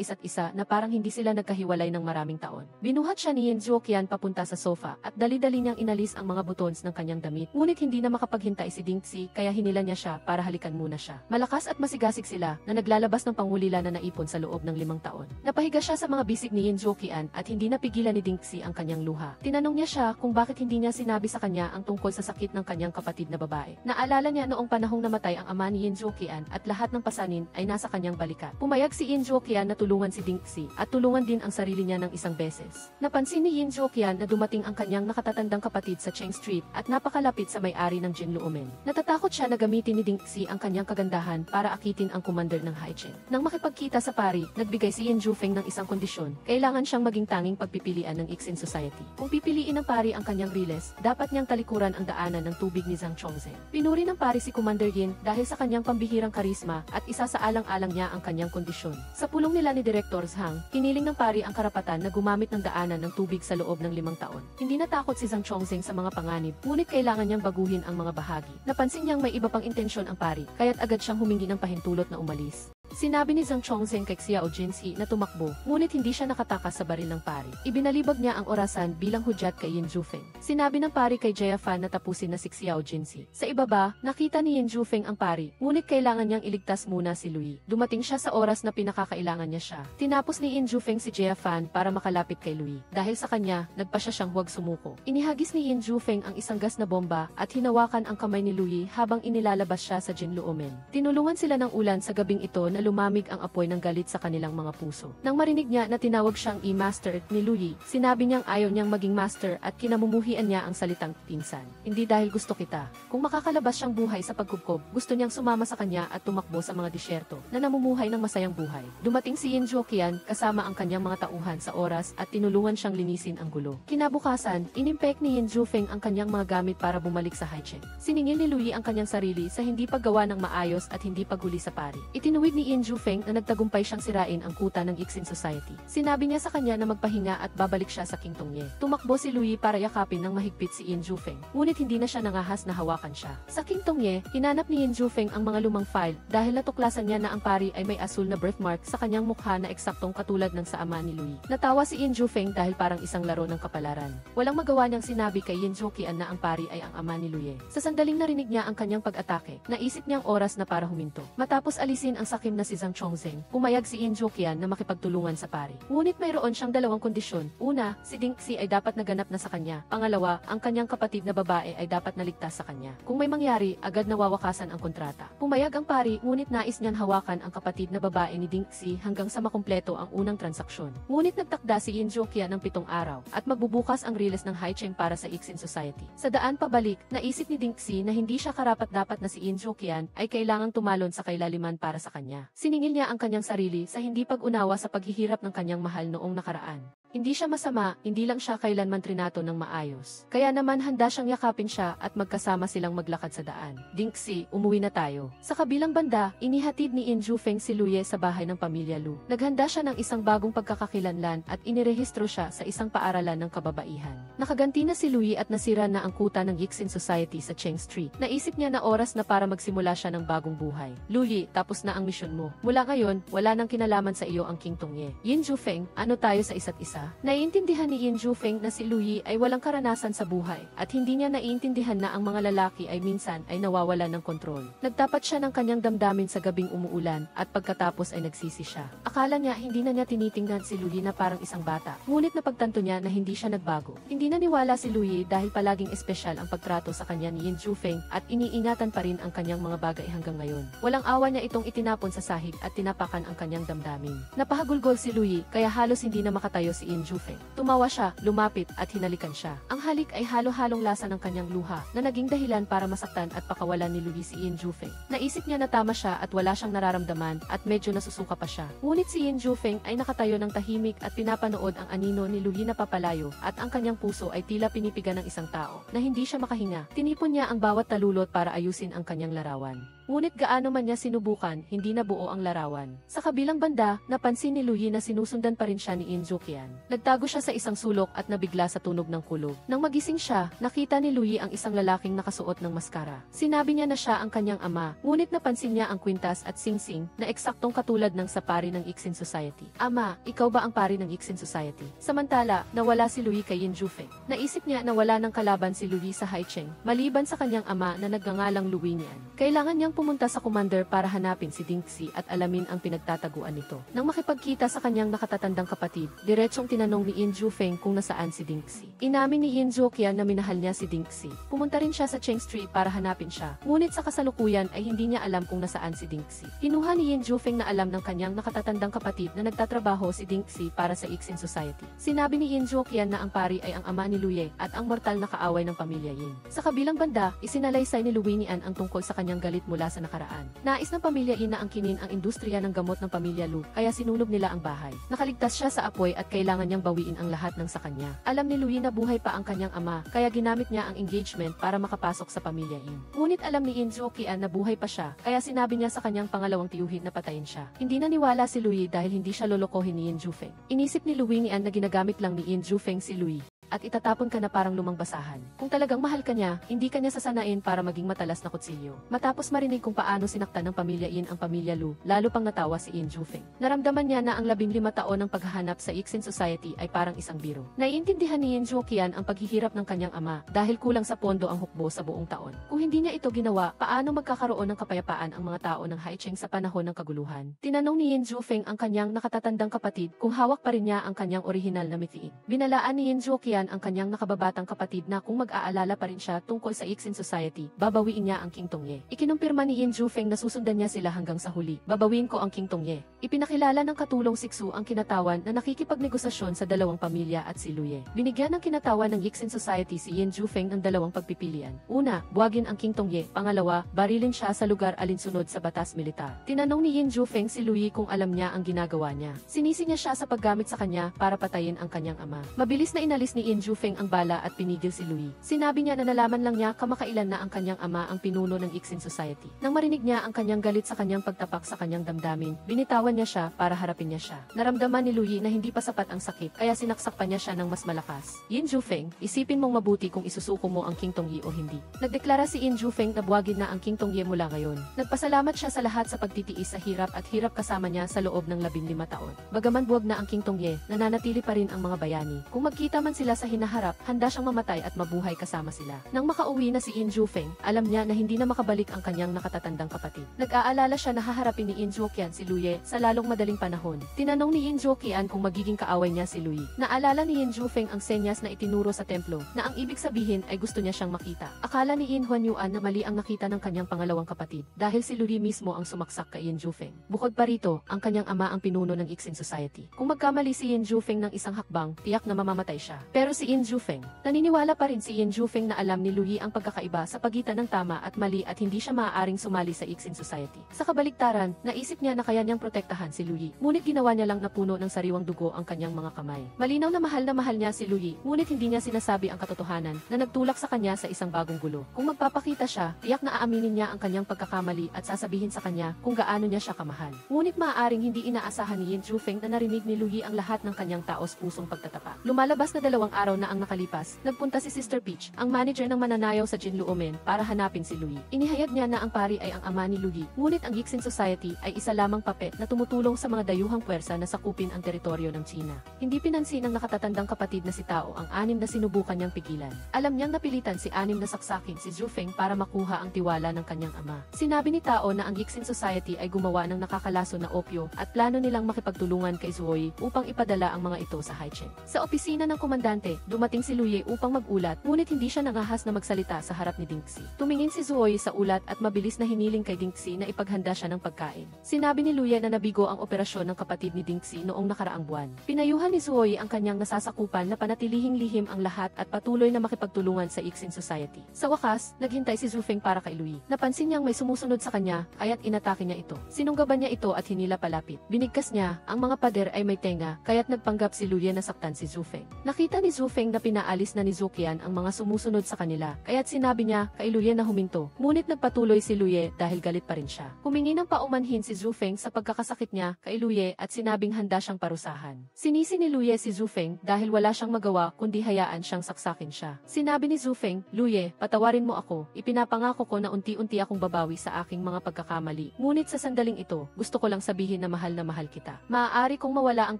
Speaker 1: isa't isa na parang hindi sila nagkahiwalay ng maraming taon. Binuhat siya ni Yin Juqian papunta sa sofa at dali-dali niyang inalis ang mga buttons ng kanyang damit. Ngunit hindi na makapaghintay si Ding Xi kaya hinila niya siya para halikan muna siya. Malakas at masigasig sila na naglalabas ng pangulila na naipon sa loob ng 5 taon. Napahiga siya sa mga bisig ni Yin Juqian at hindi napigilan ni Ding Xi ang kanyang luha. Tinanong niya siya kung bakit hindi niya sinabi sa kanya ang tungkol sa sakit ng kanyang kapatid na babae. Naalala niya noong panahong namatay ang ama ni Yin Juqian at lahat ng pasanin ay nasa kanyang balikat. Pumayag si Yin Juqian na tulungan si Ding Xi at tulungan din ang sarili niya ng isang beses. Napansin ni Yin Juqian na dumating ang kanyang nakatatandang kapatid sa Cheng Street at napakalapit sa may-ari ng Jinluomen. Natatakot siya na gamitin ni Ding Xi ang kanyang kagandahan para akitin ang commander ng Haicheng. Nang makipagkita sa pari, nagbigay si Yin Jufeng ng isang kondisyon. Kailangan siyang maging tanging pagpipilian ng Ixin Society. Kung pipiliin ng pari ang kanyang riles, dapat niyang talikuran ang daanan ng tubig ni Zhang Chongzheng. Pinuri ng pari si Commander Yin dahil sa kanyang pambihirang karisma at isa sa alang-alang niya ang kanyang kondisyon. Sa pulong nila ni Director Zhang, hiniling ng pari ang karapatan na gumamit ng daanan ng tubig sa loob ng 5 taon. Hindi natakot si Zhang Chongzheng sa mga panganib, ngunit kailangan niyang baguhin ang mga bahagi. Napansin niyang may iba pang intensyon ang pari, kaya't agad siyang humingi ng pahintulot na umalis. Sinabi ni Zhang Chongzheng kay Xiao Jinxi na tumakbo, ngunit hindi siya nakatakas sa baril ng pari. Ibinalibag niya ang orasan bilang hudyat kay Yin Jufeng. Sinabi ng pari kay Jia Fan na tapusin na si Xiao Jinxi. Sa ibaba, nakita ni Yin Jufeng ang pari, ngunit kailangan niyang iligtas muna si Louie. Dumating siya sa oras na pinakakailangan niya siya. Tinapos ni Yin Jufeng si Jia Fan para makalapit kay Louie. Dahil sa kanya, nagpa siya siyang huwag sumuko. Inihagis ni Yin Jufeng ang isang gas na bomba at hinawakan ang kamay ni Louie habang inilalabas siya sa Jinluomen. Tinulungan sila ng ulan sa gabing ito na lumamig ang apoy ng galit sa kanilang mga puso. Nang marinig niya na tinawag siyang i-master ni Louie, sinabi niyang ayaw niyang maging master at kinamumuhian niya ang salitang pinsan. Hindi dahil gusto kita. Kung makakalabas siyang buhay sa pagkubkob, gusto niyang sumama sa kanya at tumakbo sa mga disyerto na namumuhay ng masayang buhay. Dumating si Yin Juqian kasama ang kanyang mga tauhan sa oras at tinulungan siyang linisin ang gulo. Kinabukasan, inimpek ni Yin Jufeng ang kanyang mga gamit para bumalik sa Haicheng. Siningil ni Louie ang kanyang sarili sa hindi paggawa ng maayos at hindi paghuli sa pari. Itinuwid ni Yin Jufeng na nagtagumpay siyang sirain ang kuta ng Ixin Society. Sinabi niya sa kanya na magpahinga at babalik siya sa King Tongye. Tumakbo si Louie para yakapin ng mahigpit si Yin Jufeng, ngunit hindi na siya nangahas na hawakan siya. Sa King Tongye, hinanap ni Yin Jufeng ang mga lumang file dahil natuklasan niya na ang pari ay may asul na birthmark sa kanyang mukha na eksaktong katulad ng sa ama ni Louie. Natawa si Yin Jufeng dahil parang isang laro ng kapalaran. Walang magawa niyang sinabi kay Yin Juqian na ang pari ay ang ama ni Louie. Sa sandaling narinig niya ang kanyang pag-atake, naisip niyang oras na para huminto. Matapos alisin ang sakim na si Zhang Chongzheng, pumayag si Yin Zhuqian na makipagtulungan sa pari. Ngunit mayroon siyang dalawang kondisyon. Una, si Ding Xi ay dapat naganap na sa kanya. Pangalawa, ang kanyang kapatid na babae ay dapat naligtas sa kanya. Kung may mangyari, agad nawawakasan ang kontrata. Pumayag ang pari, ngunit nais niyang hawakan ang kapatid na babae ni Ding Xi hanggang sa makumpleto ang unang transaksyon. Ngunit nagtakda si Yin Zhuqian ng 7 araw at magbubukas ang release ng Haicheng para sa Ixin Society. Sa daan pabalik, naisip ni Ding Xi na hindi siya karapat-dapat na si Yin Zhuqian ay kailangang tumalon sa kailaliman para sa kanya. Siningil niya ang kanyang sarili sa hindi pag-unawa sa paghihirap ng kanyang mahal noong nakaraan. Hindi siya masama, hindi lang siya kailanman trinato ng maayos. Kaya naman handa siyang yakapin siya at magkasama silang maglakad sa daan. Ding Xi, umuwi na tayo. Sa kabilang banda, inihatid ni Yin Zhufeng si Luye sa bahay ng pamilya Lu. Naghanda siya ng isang bagong pagkakakilanlan at inirehistro siya sa isang paaralan ng kababaihan. Nakaganti na si Luye at nasira na ang kuta ng Yixin Society sa Cheng Street. Naisip niya na oras na para magsimula siya ng bagong buhay. Luye, tapos na ang misyon mo. Mula ngayon, wala nang kinalaman sa iyo ang King Tongye. Yin Zhufeng, ano tayo sa isa't isa? Naiintindihan ni Yin Zhufeng na si Luye ay walang karanasan sa buhay at hindi niya naiintindihan na ang mga lalaki ay minsan ay nawawalan ng kontrol. Nagtapat siya ng kanyang damdamin sa gabing umuulan at pagkatapos ay nagsisi siya. Akala niya hindi na niya tinitingnan si Luye na parang isang bata, ngunit napagtanto niya na hindi siya nagbago. Hindi naniwala si Luye dahil palaging espesyal ang pagtrato sa kanya ni Yin Zhufeng at iniingatan pa rin ang kanyang mga bagay hanggang ngayon. Walang awa niya itong itinapon sa sahig at tinapakan ang kanyang damdamin. Napahagulgol si Luye kaya halos hindi na makatayo si Yin Zhufeng. Tumawa siya, lumapit at hinalikan siya. Ang halik ay halo-halong lasa ng kanyang luha na naging dahilan para masaktan at pakawalan ni Luye si Yin Zhufeng. Naisip niya na tama siya at wala siyang nararamdaman at medyo nasusuka pa siya. Ngunit si Yin Zhufeng ay nakatayo ng tahimik at pinapanood ang anino ni Luye na papalayo at ang kanyang puso ay tila pinipigan ng isang tao na hindi siya makahinga. Tinipon niya ang bawat talulot para ayusin ang kanyang larawan. Ngunit gaano man niya sinubukan, hindi na buo ang larawan. Sa kabilang banda, napansin ni Luye na sinusundan pa rin siya ni Yin Zhuqian. Nagtago siya sa isang sulok at nabigla sa tunog ng kulog. Nang magising siya, nakita ni Luye ang isang lalaking nakasuot ng maskara. Sinabi niya na siya ang kanyang ama, ngunit napansin niya ang kwintas at singsing na eksaktong katulad ng sa pari ng Ixin Society. Ama, ikaw ba ang pari ng Ixin Society? Samantala, nawala si Luye kay Yin Zhufeng. Naisip niya na wala ng kalaban si Luye sa Haicheng, maliban sa kanyang ama na nagngangalang Luye niyan. Kailangan niyang pumunta sa commander para hanapin si Ding Xi at alamin ang pinagtataguan nito. Nang makipagkita sa kanyang nakatatandang kapatid, diretsong tinanong ni Yin Zhufeng kung nasaan si Ding Xi. Inamin ni Yin Zhuqian na minahal niya si Ding Xi. Pumunta rin siya sa Cheng Street para hanapin siya. Ngunit sa kasalukuyan ay hindi niya alam kung nasaan si Ding Xi. Kinuha ni Yin Zhufeng na alam ng kanyang nakatatandang kapatid na nagtatrabaho si Ding Xi para sa Ixin Society. Sinabi ni Yin Zhuqian na ang pari ay ang ama ni Luye at ang mortal na kaaway ng pamilya Yin. Sa kabilang banda, isinalaysay ni Luye Nian ang tungkol sa kanyang galit mula sa nakaraan. Nais ng pamilya Yin na angkinin ang industriya ng gamot ng pamilya Lu, kaya sinunog nila ang bahay. Nakaligtas siya sa apoy at kailangan niyang bawiin ang lahat ng sa kanya. Alam ni Luye na buhay pa ang kanyang ama, kaya ginamit niya ang engagement para makapasok sa pamilya Yin. Ngunit alam ni Yin Zhuqian na buhay pa siya, kaya sinabi niya sa kanyang pangalawang tiyuhin na patayin siya. Hindi naniwala si Luye dahil hindi siya lolokohin ni Yin Zhufeng. Inisip ni Luye Nian na ginagamit lang ni Yin Zhufeng si Luye at itatapon ka na parang lumang basahan. Kung talagang mahal ka niya, hindi ka niya sasanain para maging matalas na kutsilyo. Matapos marinig kung paano sinaktan ng pamilya Yin ang pamilya Lu, lalo pang natawa si Yin Zhufeng. Naramdaman niya na ang 15 taon ng paghahanap sa Ixin Society ay parang isang biro. Naiintindihan ni Yin Zhuqian ang paghihirap ng kanyang ama dahil kulang sa pondo ang hukbo sa buong taon. Kung hindi niya ito ginawa, paano magkakaroon ng kapayapaan ang mga tao ng Haicheng sa panahon ng kaguluhan? Tinanong ni Yin Zhufeng ang kanyang nakatatandang kapatid kung hawak pa rin niya ang kanyang orihinal na mithiin. Binalaan ni Yin Zhuqian ang kanyang nakababatang kapatid na kung mag-aalala pa rin siya tungkol sa Ixin Society, babawiin niya ang King Tongye. Ikinumpirma ni Yin Zhufeng na susundan niya sila hanggang sa huli. Babawiin ko ang King Tongye. Ipinakilala ng katulong Siksu ang kinatawan na nakikipagnegosasyon sa dalawang pamilya at si Luye. Binigyan ng kinatawan ng Ixin Society si Yin Zhufeng ng dalawang pagpipilian. Una, buwagin ang King Tongye. Pangalawa, barilin siya sa lugar alinsunod sa batas militar. Tinanong ni Yin Zhufeng si Luye kung alam niya ang ginagawa niya. Sinisi niya siya sa paggamit sa kanya para patayin ang kanyang ama. Mabilis na inalis ni Yin Zhufeng ang bala at pinigil si Luye. Sinabi niya na nalaman lang niya kamakailan na ang kanyang ama ang pinuno ng Ixin Society. Nang marinig niya ang kanyang galit sa kanyang pagtapak sa kanyang damdamin, binitawan niya siya para harapin niya siya. Naramdaman ni Luye na hindi pa sapat ang sakit, kaya sinaksak pa niya siya ng mas malakas. Yin Zhufeng, isipin mong mabuti kung isusuko mo ang King Tongye o hindi. Nagdeklara si Yin Zhufeng na buwagin na ang King Tongye mula ngayon. Nagpasalamat siya sa lahat sa pagtitiis sa hirap at hirap kasama niya sa loob ng 15 taon. Bagaman buwag na ang King Tongye, nananatili pa rin ang mga bayani. Kung magkita man sila sa hinaharap, handa siyang mamatay at mabuhay kasama sila. Nang makauwi na si In Jufeng, alam niya na hindi na makabalik ang kanyang nakatatandang kapatid. Nag-aalala siya na haharapin ni In Jokian si Luye sa lalong madaling panahon. Tinanong ni In Jokian kung magiging kaaway niya si Lui. Naalala ni In Jufeng ang senyas na itinuro sa templo, na ang ibig sabihin ay gusto niya siyang makita. Akala ni In Huanyuan na mali ang nakita ng kanyang pangalawang kapatid, dahil si Lui mismo ang sumaksak kay In Jufeng. Bukod pa rito, ang kanyang ama ang pinuno ng Ixin Society. Kung magkamali si In Jufeng ng isang hakbang, tiyak na mamamatay siya. Pero si In Jufeng, naniniwala pa rin si In Jufeng na alam ni Lui ang pagkakaiba sa pagitan ng tama at mali at hindi siya maaaring sumali sa Ixin Society. Sa kabaligtaran, naisip niya na kaya niyang protektahan si Lui, ngunit ginawa niya lang na puno ng sariwang dugo ang kanyang mga kamay. Malinaw na mahal niya si Lui, ngunit hindi niya sinasabi ang katotohanan na nagtulak sa kanya sa isang bagong gulo. Kung magpapakita siya, tiyak na aaminin niya ang kanyang pagkakamali at sasabihin sa kanya kung gaano niya siya kamahal. Ngunit maaaring hindi inaasahan ni In Jufeng na narinig ni Lui ang lahat ng kanyang taos-pusong pagtatapa. Lumalabas na 2 araw na ang nakalipas, nagpunta si Sister Peach, ang manager ng mananayaw sa Jinluomen, para hanapin si Lui. Inihayag niya na ang pari ay ang ama ni Lui, ngunit ang Ixin Society ay isa lamang pape na tumutulong sa mga dayuhang puwersa na sakupin ang teritoryo ng China. Hindi pinansin ng nakatatandang kapatid na si Tao ang 6 na sinubukan niyang pigilan. Alam niyang napilitan si 6 na saksakin si Jufeng para makuha ang tiwala ng kanyang ama. Sinabi ni Tao na ang Ixin Society ay gumawa ng nakakalaso na opyo at plano nilang makipagtulungan kay Zuoy upang ipadala ang mga ito sa Haichen. Sa opisina ng komandante, dumating si Luye upang magulat, ngunit hindi siya nangahas na magsalita sa harap ni Dingxi. Tumingin si Zuoy sa ulat at mabilis na hiniling kay Dingxi na ipaghanda siya ng pagkain. Sinabi ni Luye na nabigo ang operasyon ng kapatid ni Dingxi noong nakaraang buwan. Pinayuhan ni Zuoy ang kanyang nasasakupan na panatilihing lihim ang lahat at patuloy na makipagtulungan sa Ixin Society. Sa wakas, naghintay si Zufeng para kay Lui. Napansin niyang may sumusunod sa kanya, kaya't inatake niya ito. Sinunggaban niya ito at hinila palapit. Binigkas niya, ang mga pader ay may tenga, kaya't nagpanggap si Luye na saktan si Zufeng. Nakita ni Zufeng na pinaalis na ni Zukian ang mga sumusunod sa kanila, kaya't sinabi niya kay Luye na huminto. Ngunit nagpatuloy si Luye dahil galit pa rin siya. Humingi ng paumanhin si Zufeng sa pagkakasakit niya kay Luye at sinabing handa siyang parusahan. Sinisi ni Luye si Zufeng dahil wala siyang magawa kundi hayaan siyang saksakin siya. Sinabi ni Zufeng, Luye, patawarin mo ako. Ipinapangako ko na unti-unti akong babawi sa aking mga pagkakamali. Ngunit sa sandaling ito, gusto ko lang sabihin na mahal kita. Maaari kong mawala ang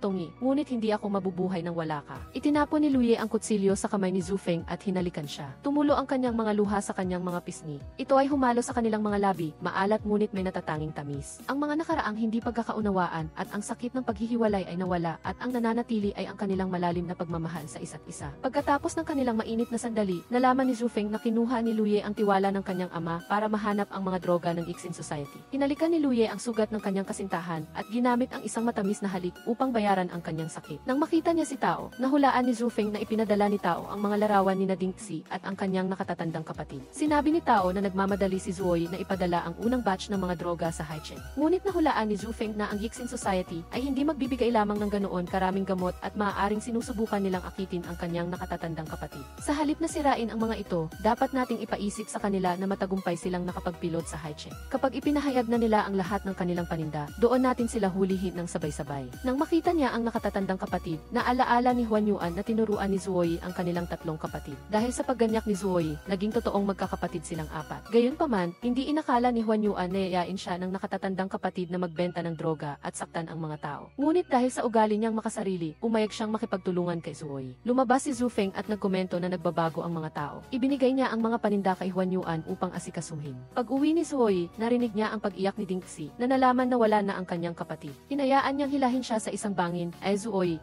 Speaker 1: tongi, ngunit hindi ako mabubuhay nang wala ka. Itinapon ni Luye ang kutsilyo sa kamay ni Zufeng at hinalikan siya. Tumulo ang kanyang mga luha sa kanyang mga pisngi. Ito ay humalo sa kanilang mga labi, maalat ngunit may natatanging tamis. Ang mga nakaraang hindi pagkakaunawaan at ang sakit ng paghihiwalay ay nawala at ang nananatili ay ang kanilang malalim na pagmamahal sa isa't isa. Pagkatapos ng kanilang mainit na sandali, nalaman ni Zufeng na kinuha ni Luye ang tiwala ng kanyang ama para mahanap ang mga droga ng Ixin Society. Hinalikan ni Luye ang sugat ng kanyang kasintahan at ginamit ang isang matamis na halik upang bayaran ang kanyang sakit. Nang makita niya si Tao, nahulaan ni Zufeng na ipinadala ni Tao ang mga larawan ni Dingxi at ang kanyang nakatatandang kapatid. Sinabi ni Tao na nagmamadali si Zuoy na ipadala ang unang batch ng mga droga sa Haichen. Ngunit nahulaan ni Zufeng na ang Ixin Society ay hindi magbibigay lamang ng ganoon karaming gamot at maaaring sinusubukan nilang akitin ang kanyang nakatatandang kapatid. Sa halip na sirain ang mga ito, dapat nating ipaisip sa kanila na matagumpay silang nakapagpilot sa Haichen. Kapag ipinahayag na nila ang lahat ng kanilang paninda, doon natin sila hulihin ng sabay-sabay. Nang makita niya ang nakatatandang kapatid, naalaala ni Huanyuan na tinuruan ni Zuoy ang kanilang 3 kapatid. Dahil sa pagganyak ni Zuoy, naging totoong magkakapatid silang 4. Gayunpaman, hindi inakala ni Huanyuan na yayain siya ng nakatatandang kapatid na magbenta ng droga at saktan ang mga tao. Ngunit dahil sa ugali niyang makasarili, umayag siyang makipagtulungan kay Zuoy. Lumabas si Zufeng at nagkomento na nagbabago ang mga tao. Ibinigay niya ang mga paninda kay Huanyuan upang asikasuhin. Pag-uwi ni Zuoy, narinig niya ang pag-iyak ni Dingxi na nalaman na wala na ang kanyang kapatid. Hinayaan niyang hilahin siya sa isang bangin. Ay Zuoy,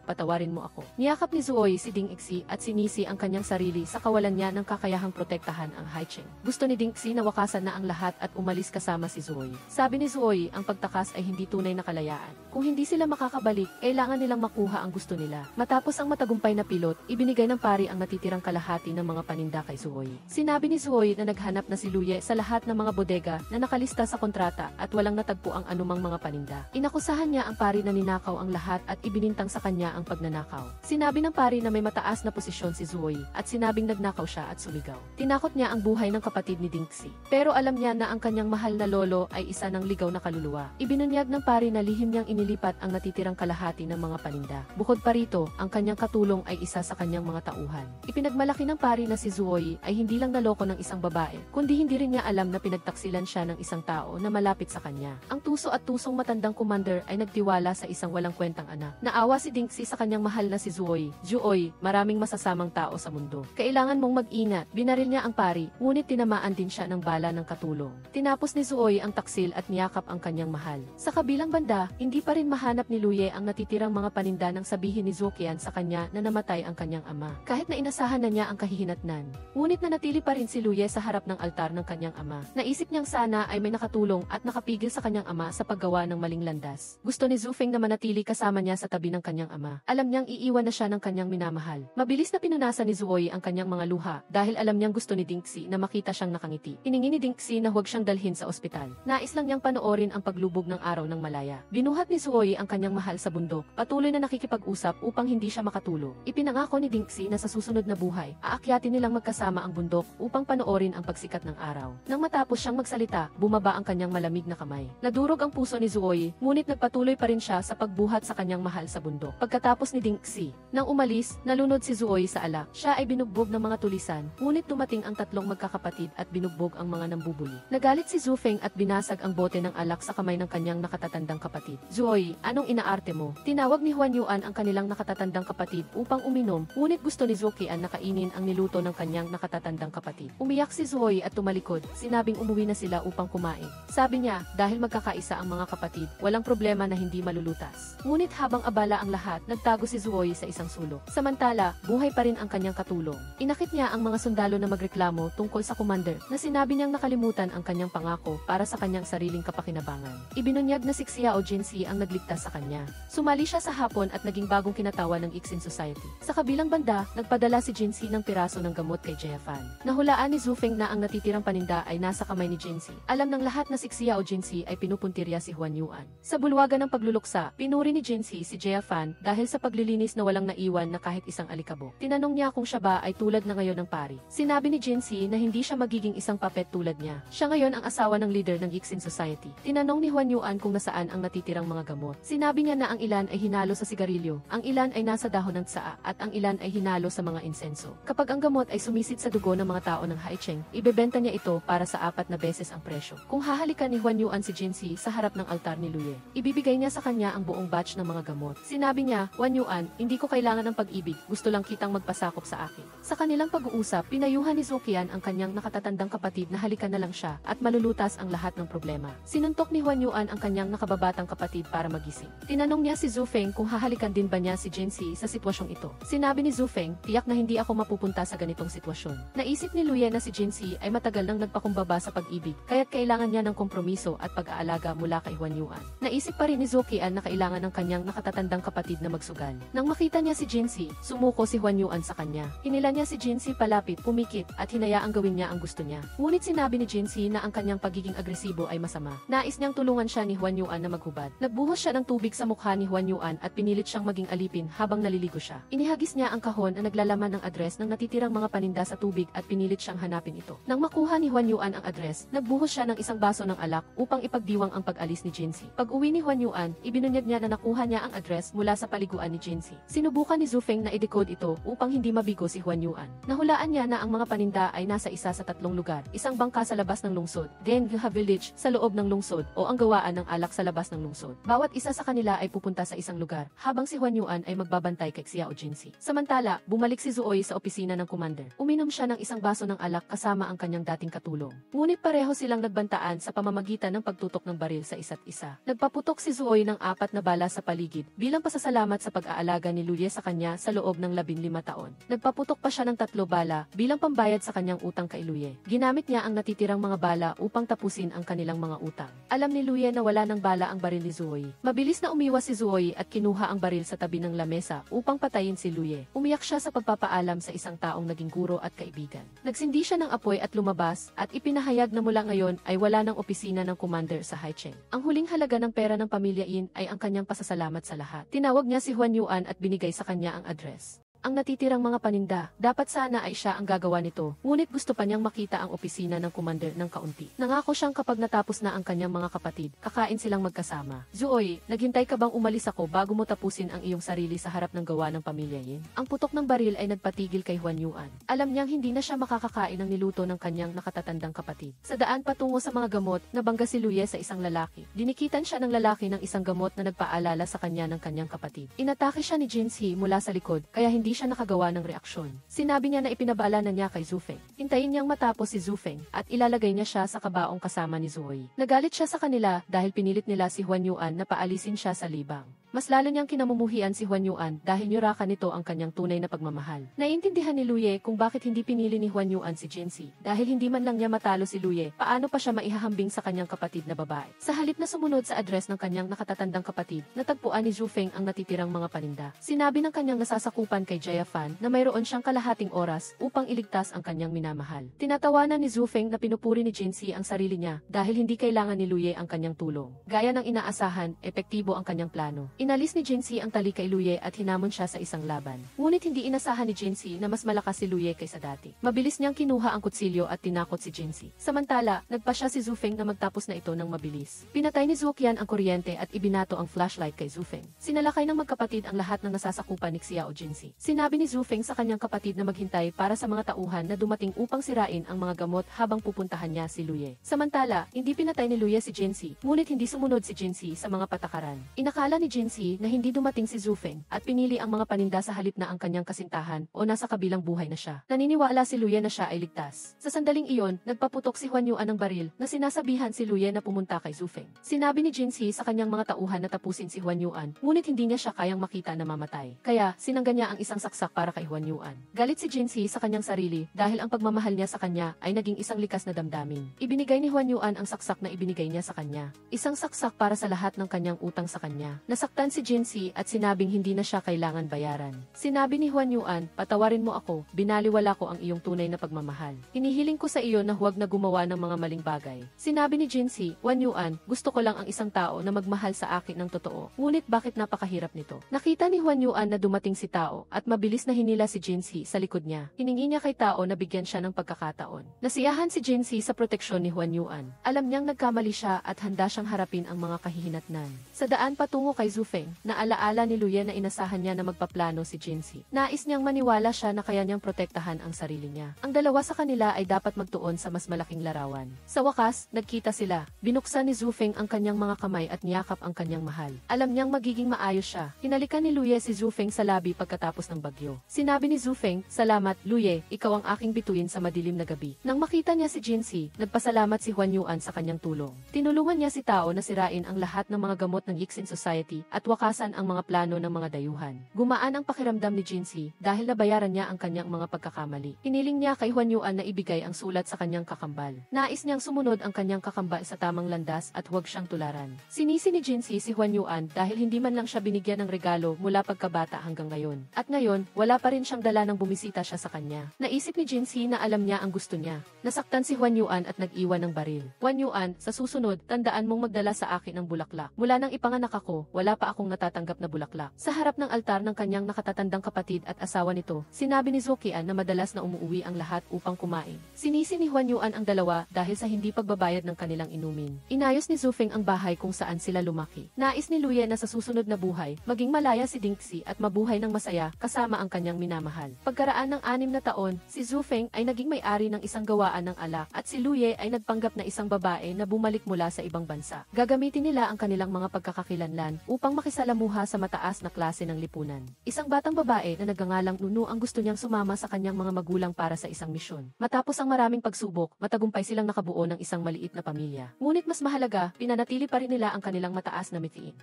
Speaker 1: patawarin mo ako. Niyakap ni Zuoy si Dingxi at sinisi ang kanyang sarili sa kawalan niya ng kakayahang protektahan ang Haichen. Gusto ni Dingxi na wakasan na ang lahat at umalis kasama si Zuoy. Sabi ni Zuoy, ang pagtakas ay hindi tunay na kalayaan. Kung hindi sila makakabalik, kailangan nilang makuha ang gusto nila. Matapos ang matagumpay na pilot, ibinigay ng pari ang natitirang kalahati ng mga paninda kay Zuoy. Sinabi ni Zuoy na naghanap na si Luye sa lahat ng mga bodega na nakalista sa kontrata at walang natagpo ang anumang mga paninda. Inakusahan niya ang pari na ninakaw ang lahat at ibinintang sa kanya ang pagnanakaw. Sinabi ng pari na may mataas na posisyon si Zuoy at sinabing nagnakaw siya at sumigaw. Tinakot niya ang buhay ng kapatid ni Dingxi. Pero alam niya na ang kanyang mahal na lolo ay isa ng ligaw na kaluluwa. Ibinunyag ng pari na lihim niyang inilipat ang natitirang kalahati ng mga paninda. Bukod pa rito, ang kanyang katulong ay isa sa kanyang mga tauhan. Ipinagmalaki ng pari na si Zuoy ay hindi lang naloko ng isang babae, kundi hindi rin niya alam na pinagtaksilan siya ng isang tao na malapit sa kanya. Ang tuso at tusong matandang commander ay nagtiwala sa isang walang kwentang anak. Naawa si Dingxi sa kanyang mahal na si Zuoy. Zuoy, maraming masasamang tao sa mundo. Kailangan mong mag-ingat. Binaril niya ang pari, ngunit tinamaan din siya ng bala ng katulong. Tinapos ni Zuoy ang taksil at niyakap ang kanyang mahal. Sa kabilang banda, hindi pa rin mahanap ni Luye ang natitirang mga paninda nang sabihin ni Zuoqian sa kanya na namatay ang kanyang ama. Kahit na inasahan na niya ang kahihinatnan, ngunit nanatili pa rin si Luye sa harap ng altar ng kanyang ama. Naisip niyang sana ay may nakatulong at nakapigil sa kanyang ama sa paggawa ng maling landas. Gusto ni Zhu Feng na manatili kasama niya sa tabi ng kanyang ama. Alam niyang iiwan na siya ng kanyang minamahal. Mabilis na pinunasan ni Zuoy ang kanyang mga luha dahil alam niyang gusto ni Dingxi na makita siyang nakangiti. Hiningi ni Dingxi na huwag siyang dalhin sa ospital. Nais lang niyang panoorin ang paglubog ng araw ng malaya. Binuhat ni Zuoy ang kanyang mahal sa bundok, patuloy na nakikipag-usap upang hindi siya makatulog. Ipinangako ni Dingxi na sa susunod na buhay, aakyatin nilang magkasama ang bundok upang panoorin ang pagsikat ng araw. Nang matapos siyang magsalita, bumaba ang kanyang malamig na kamay. Nadurog ang puso ni Zuoy, ngunit nagpatuloy pa rin siya sa pagbuhat sa kanyang mahal sa bundok. Pagkatapos ni Dingxi, nang umalis, nalunod si Zuoy sa alak. Siya ay binugbog ng mga tulisan, ngunit dumating ang tatlong magkakapatid at binugbog ang mga nambubuli. Nagalit si Zhu Feng at binasag ang bote ng alak sa kamay ng kanyang nakatatandang kapatid. Zuoy, anong inaarte mo? Tinawag ni Huan Yuan ang kanilang nakatatandang kapatid upang uminom, ngunit gusto ni Zuoqian na kainin ang niluto ng kanyang nakatatandang kapatid. Umiyak si Zuoy at tumalikod, sinabing umuwi na sila upang kumain. Sabi niya, dahil magkakaisa ang mga kapatid, walang problema na hindi malulutas. Ngunit habang abala ang lahat, nagtago si Zuoy sa isang sulok. Samantala, buhay pa rin ang kanyang katulong. Inakit niya ang mga sundalo na magreklamo tungkol sa commander na sinabi niyang nakalimutan ang kanyang pangako para sa kanyang sariling kapakinabangan. Ibinunyag na si Xiao Jinsi ang nagligtas sa kanya. Sumali siya sa hapon at naging bagong kinatawa ng Ixin Society. Sa kabilang banda, nagpadala si Jinsi ng piraso ng gamot kay Jiefan. Nahulaan ni Zhu Feng na ang natitirang paninda ay nasa kamay ni Jinsi. Alam ng lahat na si Xiao Jinsi ay pinupuntirya si Huan Yuan. Sa bulwagan ng pagluluksa, pinuri ni Jinsi si Jiefan dahil sa paglilinis na walang naiwan na kahit isang alikabok. Tinanong niya kung siya ba ay tulad na ngayon ng pari. Sinabi ni Jinsi na hindi siya magiging isang papet tulad niya. Siya ngayon ang asawa ng leader ng Ixin Society. Tinanong ni Huan Yuan kung nasaan ang natitirang mga gamot. Sinabi niya na ang ilan ay hinalo sa sigarilyo, ang ilan ay nasa dahon ng tsaa, at ang ilan ay hinalo sa mga insenso. Kapag ang gamot ay sumisid sa dugo ng mga tao ng Haicheng, ibebenta niya ito para sa 4 na beses ang presyo. Kung hahalikan ni Huan Yuan si Jinsi sa harap ng altar ni Luye, ibibigay niya sa kanya ang buong batch ng mga gamot. Sinabi niya, Huan Yuan, hindi ko kailangan ng pag-ibig, gusto lang kitang magpasakop sa akin. Sa kanilang pag-uusap, pinayuhan ni Zuoqian ang kanyang nakatatandang kapatid na halikan na lang siya at malulutas ang lahat ng problema. Sinuntok ni Huan Yuan ang kanyang nakababatang kapatid para magising. Tinanong niya si Zhu Feng kung hahalikan din ba niya si Jinsi sa sitwasyong ito. Sinabi ni Zhu Feng, tiyak na hindi ako mapupunta sa ganitong sitwasyon. Naisip ni Luye na si Jinsi ay matagal nang nagpakumbaba sa pag-ibig, kaya't kailangan niya ng kompromiso at pag-aalaga mula kay Huan Yuan. Naisip pa rin ni Zuoqian na kailangan ng kanyang nakatatandang kapatid na magsugal. Nang makita niya si Jinsi, sumuko si Huan Yuan sa kanya. Hinila niya si Jinsi palapit, pumikit, at hinayaang gawin niya ang gusto niya. Ngunit sinabi ni Jinsi na ang kanyang pagiging agresibo ay masama. Nais niyang tulungan siya ni Huan Yuan na maghubad. Nagbuhos siya ng tubig sa mukha ni Huan Yuan at pinilit siyang maging alipin habang naliligo siya. Inihagis niya ang kahon na naglalaman ng address ng natitirang mga paninda sa tubig at pinilit siyang hanapin ito. Nang makuha ni Huan Yuan ang address, nagbuhos siya ng isang baso ng alak upang ipagdiwang ang pag-alis ni Jinsi. Pag-uwi ni Huan Yuan, ibinunyag niya na nakuha niya ang address mula sa paliguan ni Jinsi. Sinubukan ni Zhu Feng na i-decode ito upang hindi mabigo si Huan Yuan. Nahulaan niya na ang mga paninda ay nasa isa sa 3 lugar, isang bangka sa labas ng lungsod, Dengha Village sa loob ng lungsod, o ang gawaan ng alak sa labas ng lungsod. Bawat isa sa kanila ay pupunta sa isang lugar, habang si Huan Yuan ay magbabantay kay Xiao Jinsi. Samantala, bumalik si Zuoy sa opisina ng commander. Uminom siya ng isang baso ng alak kasama ang kanyang dating katulong. Ngunit pareho silang nagbantaan sa pamamagitan ng pagtutok ng baril sa isa't isa. Nagpaputok si Zuoy ng 4 na bala sa paligid, bilang pasasalamat sa pag-aalaga ni Luye sa kanya sa loob ng 15 taon. Nagpaputok pa siya ng 3 bala, bilang pambayad sa kanyang utang kay Luye. Ginamit niya ang natitirang mga bala upang tapusin ang kanilang mga utang. Alam ni Luye na wala ng bala ang baril ni Zuoy. Mabilis na umiwas si Zuoy at kinuha ang baril sa tabi ng lamesa upang patayin si Luye. Umiyak siya sa pagpapaalam sa isang taong naging guro at kaibigan. Nagsindi siya ng apoy at lumabas, at ipinahayag na mula ngayon ay wala ng opisina ng commander sa Haicheng. Ang huling halaga ng pera ng pamilya Yin ay ang kanyang pasasalamat sa lahat. Tinawag niya si Huan Yuan at binigay sa kanya ang address. Ang natitirang mga paninda, dapat sana ay siya ang gagawa nito, ngunit gusto pa niyang makita ang opisina ng commander ng kaunti. Nangako siyang kapag natapos na ang kanyang mga kapatid, kakain silang magkasama. Zuoy, naghintay ka bang umalis ako bago mo tapusin ang iyong sarili sa harap ng gawa ng pamilya Yin? Ang putok ng baril ay nagpatigil kay Huan Yuan. Alam niyang hindi na siya makakakain ng niluto ng kanyang nakatatandang kapatid. Sa daan patungo sa mga gamot, nabangga si Luye sa isang lalaki. Dinikitan siya ng lalaki ng isang gamot na nagpaalala sa kanya ng kanyang kapatid. Inatake siya ni Jinsi mula sa likod, kaya hindi hindi siya nakagawa ng reaksyon. Sinabi niya na ipinabala na niya kay Zufeng. Hintayin niyang matapos si Zufeng at ilalagay niya siya sa kabaong kasama ni Zoe. Nagalit siya sa kanila dahil pinilit nila si Huan Yuan na paalisin siya sa libang. Mas lalo niyang kinamumuhian si Huan Yuan dahil niyurakan nito ang kanyang tunay na pagmamahal. Naiintindihan ni Luye kung bakit hindi pinili ni Huan Yuan si Jinxi. Dahil hindi man lang niya matalo si Luye, paano pa siya maihahambing sa kanyang kapatid na babae. Sa halip na sumunod sa address ng kanyang nakatatandang kapatid, natagpuan ni Zufeng ang natitirang mga paninda. Sinabi ng kanyang nasasakupan kay Jia Fan na mayroon siyang kalahating oras upang iligtas ang kanyang minamahal. Tinatawanan ni Zufeng na pinupuri ni Jinxi ang sarili niya dahil hindi kailangan ni Luye ang kanyang tulong. Gaya ng inaasahan, epektibo ang kanyang plano. Inalis ni Jinxi ang tali kay Luye at hinamon siya sa isang laban. Ngunit hindi inasahan ni Jinxi na mas malakas si Luye kaysa dati. Mabilis niyang kinuha ang kutsilyo at tinakot si Jinxi. Samantala, nagpa siya si Zufeng na magtapos na ito ng mabilis. Pinatay ni Zuoqian ang kuryente at ibinato ang flashlight kay Zufeng. Sinalakay ng magkapatid ang lahat ng nasasakupan ni Xiao Jinxi. Sinabi ni Zufeng sa kanyang kapatid na maghintay para sa mga tauhan na dumating upang sirain ang mga gamot habang pupuntahan niya si Luye. Samantala, hindi pinatay ni Luye si Jinxi, ngunit hindi sumunod si Jinxi sa mga patakaran. Inakala ni Jinxi na hindi dumating si Zufeng at pinili ang mga paninda sa halip na ang kanyang kasintahan o nasa kabilang buhay na siya. Naniniwala si Luye na siya ay ligtas. Sa sandaling iyon, nagpaputok si Huan Yuan ng baril na sinasabihan si Luye na pumunta kay Zufeng. Sinabi ni Jinxi sa kanyang mga tauhan na tapusin si Huan Yuan, ngunit hindi niya siya kayang makita na mamatay. Kaya, sinangga niya ang isang saksak para kay Huan Yuan. Galit si Jinxi sa kanyang sarili dahil ang pagmamahal niya sa kanya ay naging isang likas na damdamin. Ibinigay ni Huan Yuan ang saksak na ibinigay niya sa kanya. Isang saksak para sa lahat ng kanyang utang sa kanya. Nasaktan si Jinxi at sinabing hindi na siya kailangan bayaran. Sinabi ni Huan Yuan, patawarin mo ako, binaliwala ko ang iyong tunay na pagmamahal. Hinihiling ko sa iyo na huwag na gumawa ng mga maling bagay. Sinabi ni Jinxi, Huan Yuan, gusto ko lang ang isang tao na magmahal sa akin ng totoo. Ngunit bakit napakahirap nito? Nakita ni Huan Yuan na dumating si Tao at mabilis na hinila si Jinxi sa likod niya. Hiningi niya kay Tao na bigyan siya ng pagkakataon. Nasiyahan si Jinxi sa proteksyon ni Huan Yuan. Alam niyang nagkamali siya at handa siyang harapin ang mga kahihinatnan. Sa daan patungo kay Zufeng, naalaala ni Luye na inasahan niya na magpaplano si Jinxi. Nais niyang maniwala siya na kaya niyang protektahan ang sarili niya. Ang dalawa sa kanila ay dapat magtuon sa mas malaking larawan. Sa wakas, nagkita sila. Binuksan ni Zufeng ang kanyang mga kamay at niyakap ang kanyang mahal. Alam niyang magiging maayos siya. Hinalikan ni Luye si Zufeng sa labi pagkatapos ng bagyo. Sinabi ni Zufeng, salamat, Luye, ikaw ang aking bituin sa madilim na gabi. Nang makita niya si Jinxi, nagpasalamat si Huan Yuan sa kanyang tulong. Tinulungan niya si Tao na sirain ang lahat ng mga gamot ng Yixin Society at wakasan ang mga plano ng mga dayuhan. Gumaan ang pakiramdam ni Jinxi dahil nabayaran niya ang kanyang mga pagkakamali. Hiniling niya kay Huan Yuan na ibigay ang sulat sa kanyang kakambal. Nais niyang sumunod ang kanyang kakambal sa tamang landas at huwag siyang tularan. Sinisi ni Jinxi si Huan Yuan dahil hindi man lang siya binigyan ng regalo mula pagkabata hanggang ngayon. At ngayon, wala pa rin siyang dala nang bumisita siya sa kanya. Naisip ni Jinxi na alam niya ang gusto niya. Nasaktan si Huan Yuan at nag-iwan ng baril. Huan Yuan, sa susunod, tandaan mong magdala sa akin ng bulaklak. Mula nang ipanganak ako, wala pa akong natatanggap na bulaklak. Sa harap ng altar ng kanyang nakatatandang kapatid at asawa nito, sinabi ni Zuoqian na madalas na umuuwi ang lahat upang kumain. Sinisi ni Huan Yuan ang dalawa dahil sa hindi pagbabayad ng kanilang inumin. Inayos ni Zufeng ang bahay kung saan sila lumaki. Nais ni Luye na sa susunod na buhay, maging malaya si Jinxi at mabuhay ng masaya kasama ang kanyang minamahal. Pagkaraan ng 6 na taon, si Zufeng ay naging may-ari ng isang gawaan ng alak at si Luye ay nagpanggap na isang babae na bumalik mula sa ibang bansa. Gagamitin nila ang kanilang mga pagkakakilanlan upang makisalamuha sa mataas na klase ng lipunan. Isang batang babae na nagngangalang Nunu ang gusto niyang sumama sa kanyang mga magulang para sa isang misyon. Matapos ang maraming pagsubok, matagumpay silang nakabuo ng isang maliit na pamilya. Ngunit mas mahalaga, pinanatili pa rin nila ang kanilang mataas na mithiin.